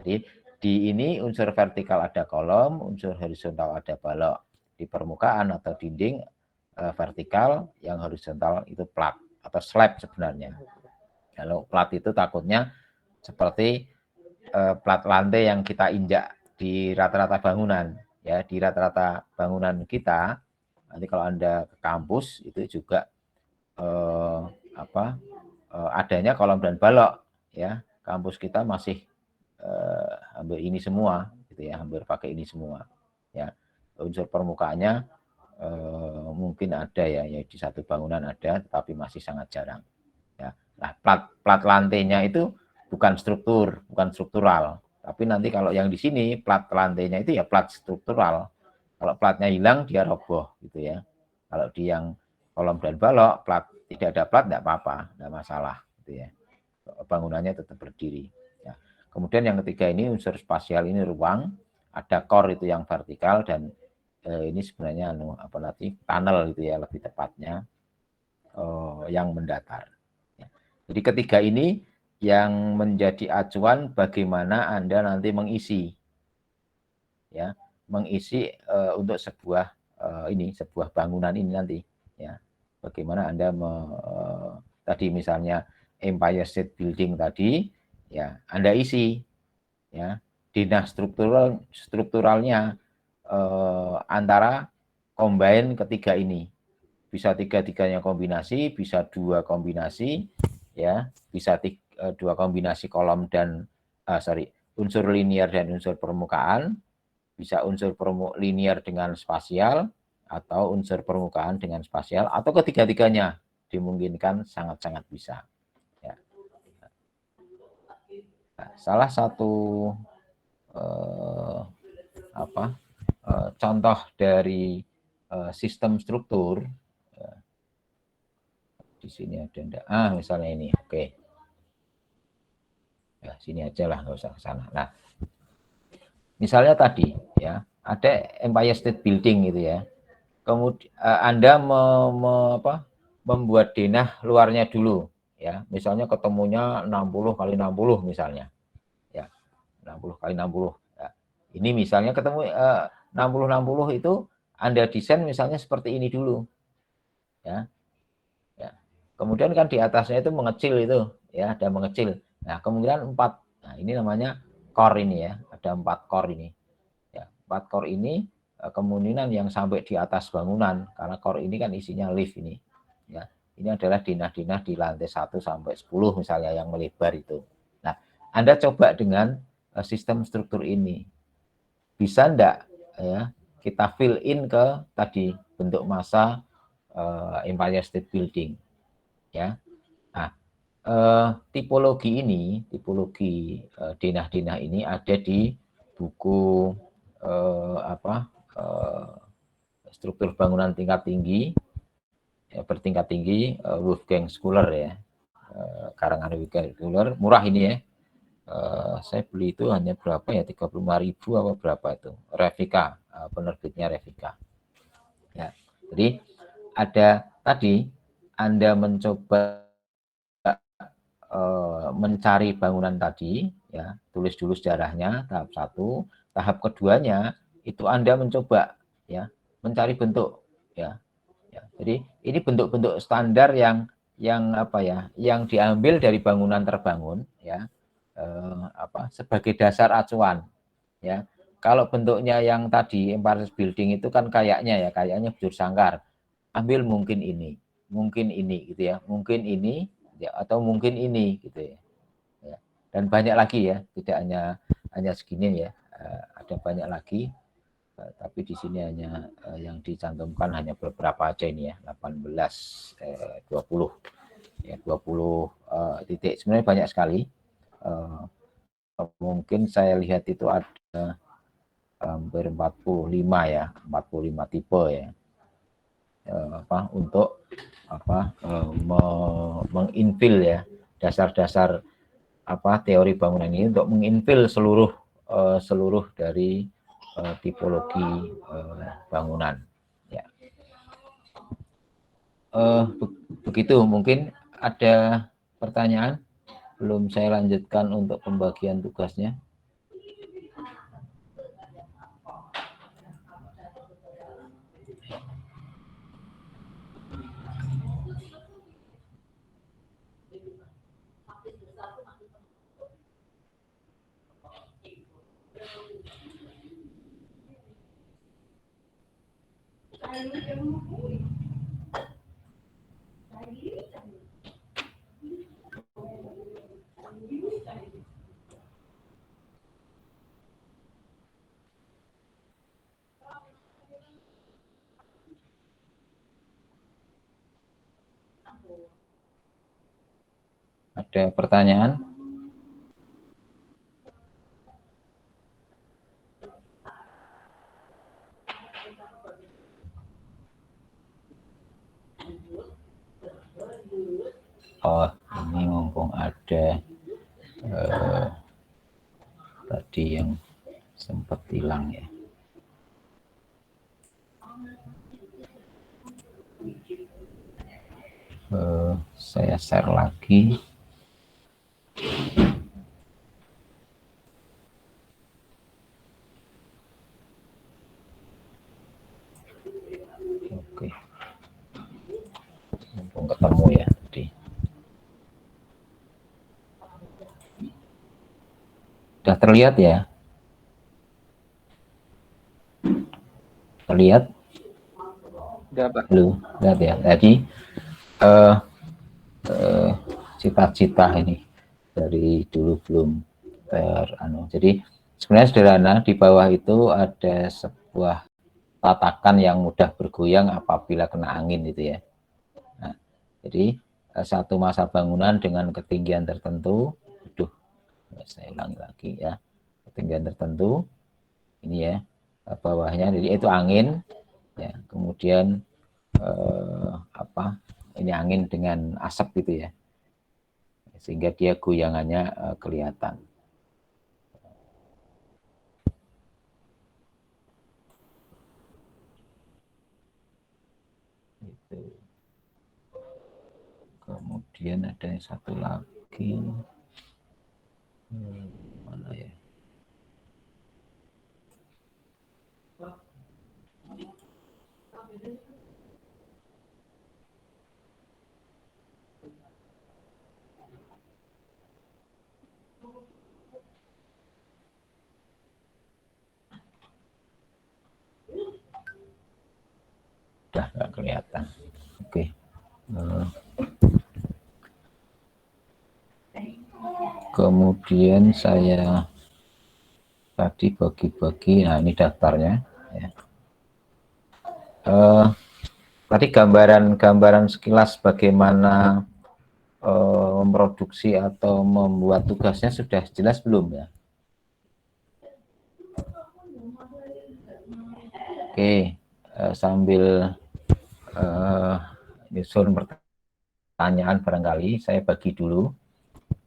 Jadi di ini unsur vertikal ada kolom, unsur horizontal ada balok. Di permukaan atau dinding vertikal, yang horizontal itu plat atau slab sebenarnya. Kalau plat itu takutnya seperti plat lantai yang kita injak di rata-rata bangunan. Ya, di rata-rata bangunan kita, nanti kalau Anda ke kampus itu juga adanya kolom dan balok, ya. Kampus kita masih hampir ini semua gitu ya, hampir pakai ini semua, ya. Unsur permukaannya mungkin ada ya di satu bangunan ada, tetapi masih sangat jarang, ya. Nah, plat lantainya itu bukan struktural, tapi nanti kalau yang di sini plat lantainya itu ya plat struktural. Kalau platnya hilang dia roboh gitu ya. Kalau di yang kolom dan balok plat tidak ada plat tidak apa-apa, tidak masalah gitu ya. Bangunannya tetap berdiri. Ya. Kemudian yang ketiga ini unsur spasial, ini ruang, ada core itu yang vertikal, dan ini sebenarnya tunnel gitu ya lebih tepatnya, yang mendatar. Ya. Jadi ketiga ini yang menjadi acuan bagaimana Anda nanti mengisi, ya, mengisi untuk sebuah sebuah bangunan ini nanti, ya. Bagaimana Anda tadi misalnya Empire State Building tadi, ya, Anda isi, ya, denah strukturalnya antara combine ketiga ini. Bisa tiga-tiganya kombinasi, bisa dua kombinasi, ya, bisa dua kombinasi kolom dan unsur linier dan unsur permukaan, bisa unsur linier dengan spasial, atau unsur permukaan dengan spasial, atau ketiga-tiganya dimungkinkan, sangat-sangat bisa. Ya. Nah, salah satu contoh dari sistem struktur, di sini ada misalnya ini, oke. Ya, sini aja lah, nggak usah ke sana. Nah, misalnya tadi ya ada Empire State Building gitu ya. Kemudian Anda membuat denah luarnya dulu, ya. Misalnya ketemunya 60 kali 60 misalnya. Ya, 60 kali 60. Ya. Ini misalnya ketemu 60 itu Anda desain misalnya seperti ini dulu. Ya. Ya. Kemudian kan di atasnya itu mengecil itu, ya, ada mengecil. Nah, kemungkinan 4. Nah, ini namanya core ini ya, ada 4 core ini. Ya, 4 core ini kemungkinan yang sampai di atas bangunan, karena core ini kan isinya lift ini. Ya, ini adalah dinah-dinah di lantai 1 sampai 10 misalnya yang melebar itu. Nah, Anda coba dengan sistem struktur ini. Bisa enggak ya kita fill in ke tadi bentuk massa Empire State Building ya. Nah, tipologi ini, tipologi dinah-dinah ini ada di buku struktur bangunan tingkat tinggi ya, bertingkat tinggi Wolfgang Schuler ya, karangan Wolfgang Schuler, murah ini ya. Saya beli itu hanya berapa ya, 35.000 apa berapa itu, Revika, penerbitnya Revika ya. Jadi ada tadi Anda mencoba mencari bangunan tadi ya, tulis dulu sejarahnya tahap 1. Tahap keduanya itu Anda mencoba ya mencari bentuk ya. Jadi ini bentuk-bentuk standar yang apa ya, yang diambil dari bangunan terbangun ya, sebagai dasar acuan ya. Kalau bentuknya yang tadi Empire Building itu kan kayaknya bujur sangkar, ambil mungkin ini gitu ya, mungkin ini ya, atau mungkin ini gitu ya. Dan banyak lagi ya, tidak hanya segini ya, ada banyak lagi. Tapi di sini hanya yang dicantumkan hanya beberapa aja ini ya, 18, 20 ya, 20 titik. Sebenarnya banyak sekali. Mungkin saya lihat itu ada hampir 45 ya, 45 tipe ya. Untuk menginfill ya dasar-dasar teori bangunan ini, untuk menginfill seluruh dari tipologi bangunan ya. Begitu, mungkin ada pertanyaan belum saya lanjutkan untuk pembagian tugasnya. Ada pertanyaan? Oh, ini mumpung ada tadi yang sempat hilang ya. Saya share lagi. Oke. Mumpung ketemu ya tadi. Sudah terlihat ya? Terlihat? Udah, Pak. Belum, lihat ya. Jadi cita-cita ini dari dulu belum Jadi sebenarnya sederhana, di bawah itu ada sebuah tatakan yang mudah bergoyang apabila kena angin itu ya. Nah, jadi satu masa bangunan dengan ketinggian tertentu, saya ulangi lagi ya, ketinggian tertentu ini ya, bawahnya jadi itu angin ya, kemudian ini angin dengan asap gitu ya, sehingga dia goyangannya kelihatan. Itu. Kemudian ada yang satu lagi, mana ya? Sudah nggak kelihatan. Oke. Kemudian saya tadi bagi-bagi, nah ini daftarnya. Ya. Tadi gambaran sekilas bagaimana memproduksi atau membuat tugasnya sudah jelas belum ya? Oke, sambil nyusun pertanyaan barangkali saya bagi dulu.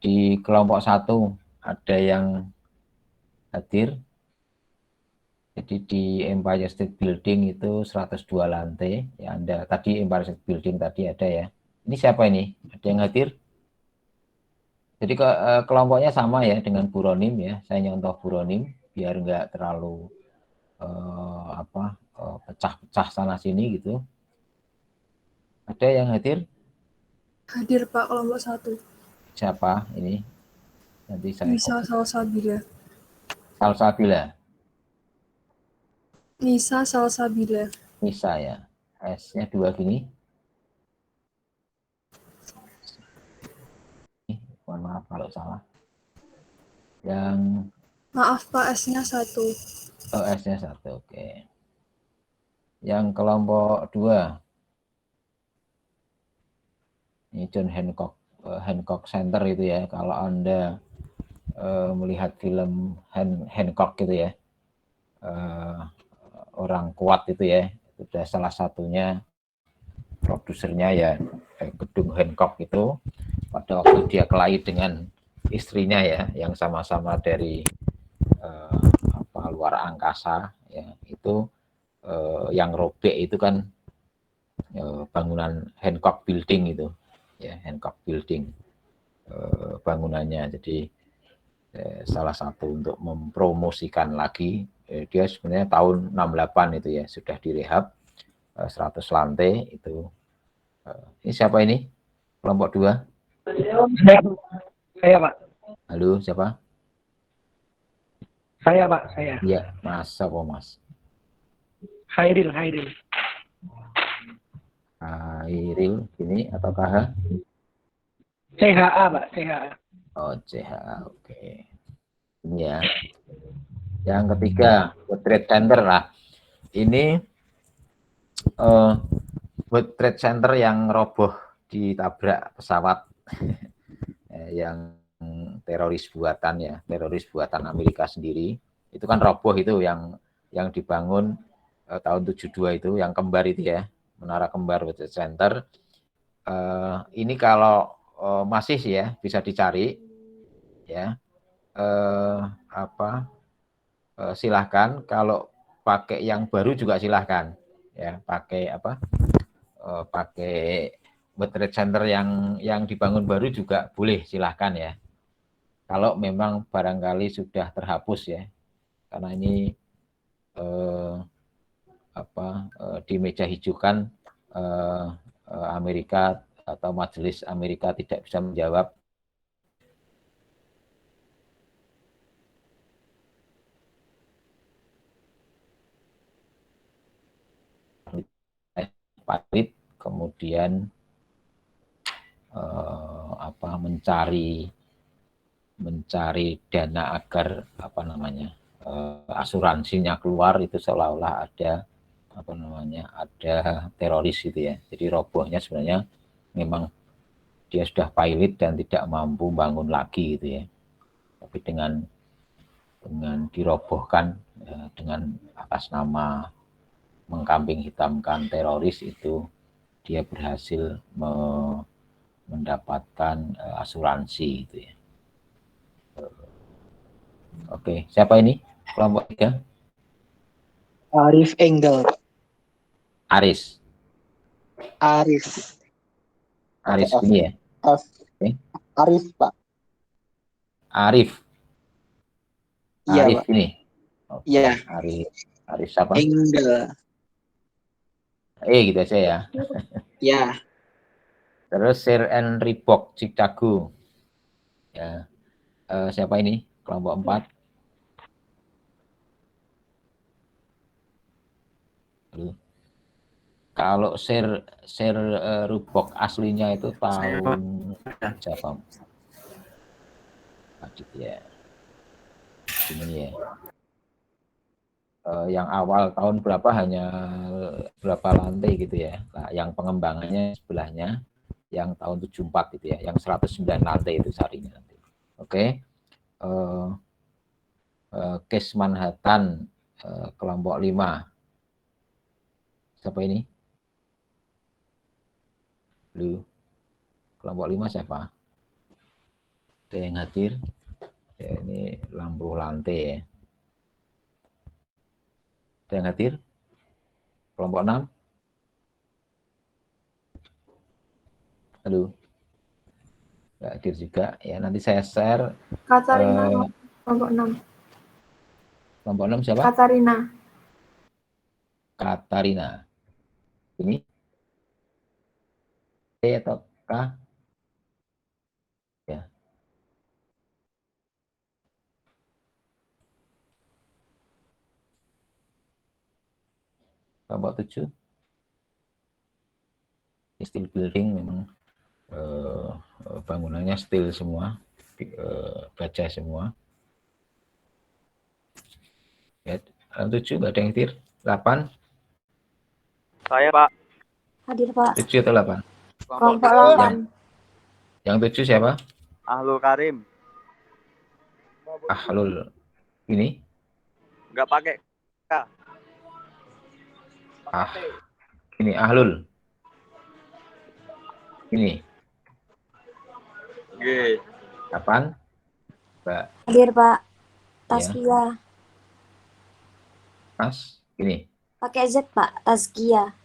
Di kelompok 1 ada yang hadir. Jadi di Empire State Building itu 102 lantai. Ya, Anda tadi Empire State Building tadi ada ya. Ini siapa ini? Ada yang hadir? Jadi kelompoknya sama ya dengan Buronim ya. Saya nyontoh Buronim biar nggak terlalu pecah-pecah sana sini gitu. Ada yang hadir? Hadir Pak kelompok 1. Siapa ini? Nanti saya Nisa Salsabila. Salsabila. Nisa Salsabila. Nisa ya. S-nya 2 gini. Mohon maaf kalau salah. Yang Maaf Pak, S-nya 1. S-nya 1, oke. Yang kelompok 2. Ini John Hancock Center itu ya. Kalau Anda melihat film Hancock gitu ya. Orang kuat itu ya. Itu salah satunya produsernya ya gedung Hancock itu. Pada waktu dia kelahi dengan istrinya ya, yang sama-sama dari luar angkasa ya, itu yang robek itu kan bangunan Hancock Building itu ya, Hancock Building bangunannya. Jadi salah satu untuk mempromosikan lagi, dia sebenarnya tahun 68 itu ya sudah direhab 100 lantai itu. Ini siapa ini? Kelompok 2. Saya Pak. Halo, siapa? Saya Pak, saya. Iya, Mas apa Mas? Hairil. Hairil ini atau KH? CHA Pak, CHA. Oh, CHA, oke. Ini ya. Yang ketiga, World Trade Center lah. Ini World Trade Center yang roboh ditabrak pesawat yang teroris buatan Amerika sendiri. Itu kan roboh itu yang dibangun tahun 72 itu, yang kembar itu ya, Menara Kembar World Trade Center. Ini kalau masih ya bisa dicari ya. Silahkan, kalau pakai yang baru juga silahkan ya, pakai World Trade Center yang dibangun baru juga boleh, silahkan ya, kalau memang barangkali sudah terhapus ya, karena ini di meja hijau kan Amerika atau Majelis Amerika tidak bisa menjawab valid, kemudian mencari dana agar asuransinya keluar, itu seolah-olah ada ada teroris gitu ya. Jadi robohnya sebenarnya memang dia sudah pilot dan tidak mampu bangun lagi gitu ya. Tapi dengan dirobohkan dengan atas nama mengkambing hitamkan teroris, itu dia berhasil mendapatkan asuransi gitu ya. Oke, siapa ini? Kelompok 3. Arif Engel. Aris ini ya. Oke. Arif Pak. Arif Iya Pak. ini. Iya. Arif siapa? Engel. Gitu aja ya. Ya. Terus Sir and Reebok Chicago. Ya. Siapa ini? Kelompok 4. Kalau share Rubok aslinya itu tahun siapa? Ya. Ini ya. Yang awal tahun berapa hanya berapa lantai gitu ya. Nah, yang pengembangannya sebelahnya yang tahun 74 gitu ya, yang 109 lantai itu sarinya nanti. Oke. Case Manhattan kelompok 5. Siapa ini? Lu. Kelompok 5 siapa? Ada yang hadir? Ya, ini lampu lantai ya. Ada yang hadir? Kelompok 6? Halo? Nggak hadir juga. Ya, nanti saya share. Katarina, kelompok 6. Kelompok 6 siapa? Katarina. Katarina. Ini? T atau K? Ya. Kelompok 7? Steel building memang bangunannya steel semua, baja semua. Ya, 7 nggak ada yang hadir. 8? Saya, Pak. Hadir, Pak. 7 atau 8? Kelompok Yang 8. Yang 7 siapa? Ahlul Karim. Ahlul. Ini? Nggak pakai K. Ini Ahlul. Ini. G. Kapan? Mbak. Hadir, Pak. Tazkiyah. Mas. Ini. Pakai Z, Pak. Tazkiyah.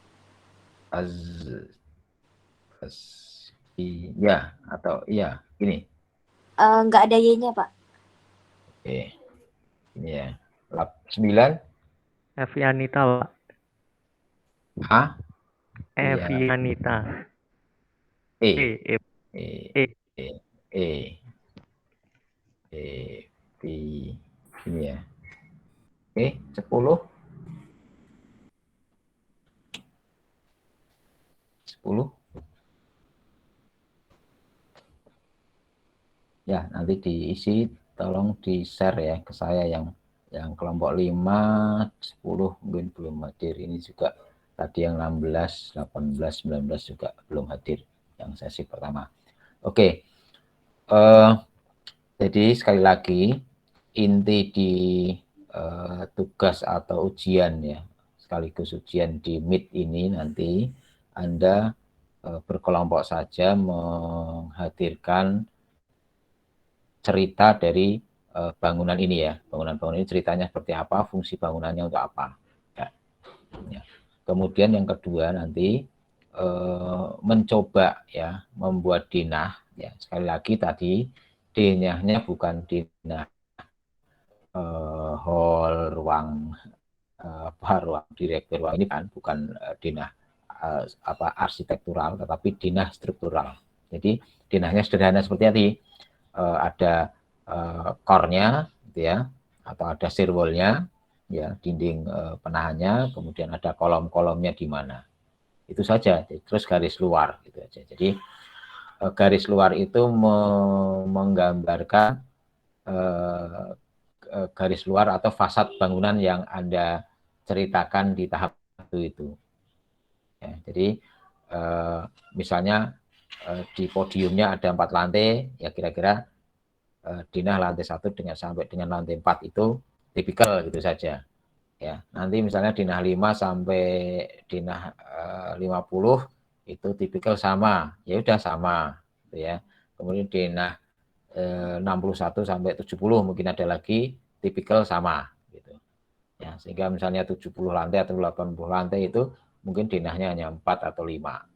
Iya atau iya. Ini. Nggak ada Y-nya, Pak. Oke. Ini ya. 9. Evianita, Pak. A. Evianita. E. E. E. E. E. E. B. Ini ya. Oke. 10. 10. Ya, nanti diisi, tolong di-share ya ke saya yang kelompok 5, 10 mungkin belum hadir. Ini juga tadi yang 16, 18, 19 juga belum hadir yang sesi pertama. Oke. Jadi sekali lagi inti di tugas atau ujian ya, sekaligus ujian di MIT ini nanti Anda berkelompok saja menghadirkan cerita dari bangunan ini ya. Bangunan-bangunan ini ceritanya seperti apa, fungsi bangunannya untuk apa. Ya. Kemudian yang kedua nanti mencoba ya membuat dinah ya. Sekali lagi tadi dinahnya bukan dinah hall, ruang ruang direktur, ruang ini kan bukan dinah arsitektural, tetapi dinah struktural. Jadi dinahnya sederhana seperti tadi. Ada core-nya gitu ya, atau ada shear wall-nya ya, dinding penahannya, kemudian ada kolom-kolomnya di mana. Itu saja. Terus garis luar gitu aja. Jadi garis luar itu menggambarkan garis luar atau fasad bangunan yang Anda ceritakan di tahap itu. Ya, jadi misalnya di podiumnya ada 4 lantai, ya kira-kira dinah lantai 1 sampai dengan lantai 4 itu tipikal gitu saja. Ya, nanti misalnya dinah 5 sampai dinah 50 itu tipikal sama, ya udah sama, gitu ya. Kemudian dinah 61 sampai 70 mungkin ada lagi tipikal sama, gitu. Ya, sehingga misalnya 70 lantai atau 80 lantai itu mungkin dinahnya hanya 4 atau 5.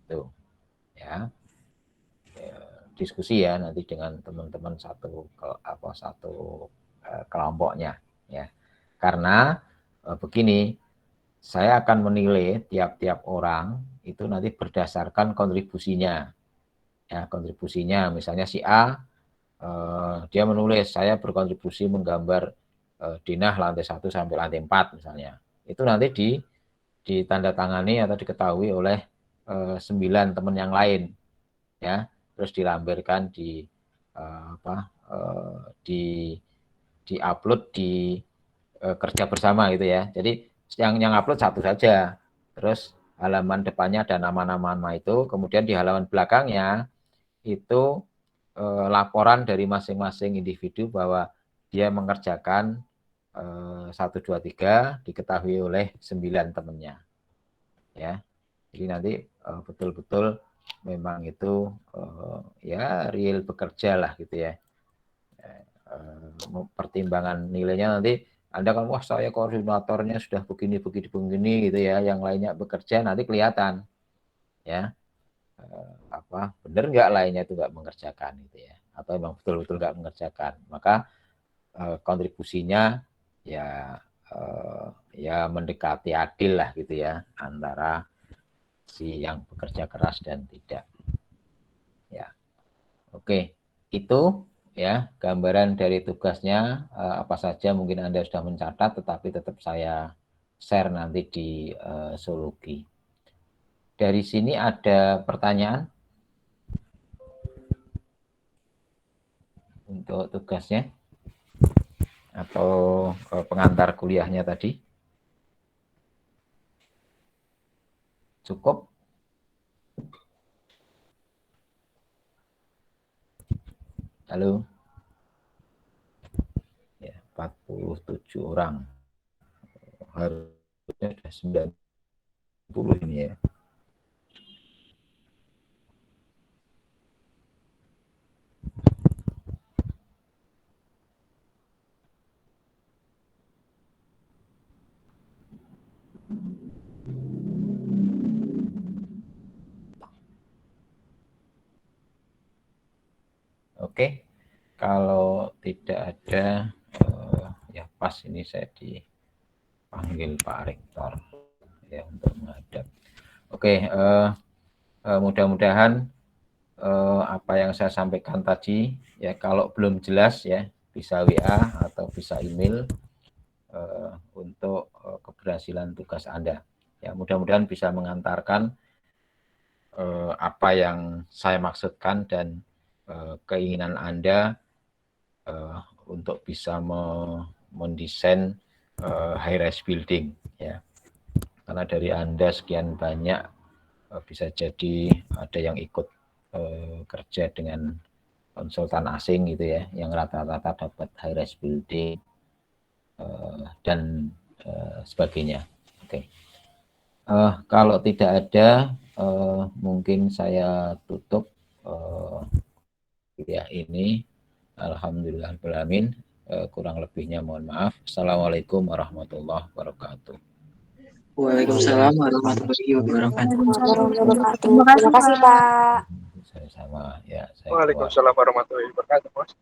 Tuh. Ya. Diskusi ya nanti dengan teman-teman satu kelompoknya ya. Karena begini, saya akan menilai tiap-tiap orang itu nanti berdasarkan kontribusinya. Ya, kontribusinya misalnya si A dia menulis saya berkontribusi menggambar dinah lantai 1 sampai lantai 4 misalnya. Itu nanti ditandatangani atau diketahui oleh 9 teman yang lain, ya, terus dilampirkan di upload di kerja bersama gitu ya. Jadi yang upload satu saja, terus halaman depannya ada nama-nama itu, kemudian di halaman belakangnya itu laporan dari masing-masing individu bahwa dia mengerjakan 1, 2, 3 diketahui oleh 9 temannya, ya. Jadi nanti betul-betul memang itu ya real bekerja lah gitu ya. Pertimbangan nilainya nanti Anda kan, wah saya koordinatornya sudah begini gitu ya, yang lainnya bekerja, nanti kelihatan ya benar nggak lainnya itu nggak mengerjakan gitu ya, atau memang betul-betul nggak mengerjakan, maka kontribusinya ya mendekati adil lah gitu ya antara si yang bekerja keras dan tidak. Ya, oke, itu ya gambaran dari tugasnya. Apa saja mungkin Anda sudah mencatat, tetapi tetap saya share nanti di Zoologi. Dari sini ada pertanyaan untuk tugasnya atau pengantar kuliahnya tadi? Cukup? Halo? Ya, 47 orang. Harusnya sudah 90 ini ya. Oke, kalau tidak ada, ya pas ini saya dipanggil Pak Rektor ya untuk menghadap. Oke, mudah-mudahan apa yang saya sampaikan tadi ya, kalau belum jelas ya bisa WA atau bisa email untuk keberhasilan tugas Anda. Ya, mudah-mudahan bisa mengantarkan apa yang saya maksudkan dan keinginan Anda untuk bisa mendesain high-rise building ya. Karena dari Anda sekian banyak, bisa jadi ada yang ikut kerja dengan konsultan asing gitu ya, yang rata-rata dapat high-rise building dan sebagainya. Oke. Kalau tidak ada, mungkin saya tutup ya ini. Alhamdulillahirrahmanirrahim. Kurang lebihnya mohon maaf. Assalamualaikum warahmatullahi wabarakatuh. Waalaikumsalam warahmatullahi wabarakatuh. Terima kasih Pak. Sama-sama ya. Waalaikumsalam warahmatullahi wabarakatuh, Mas.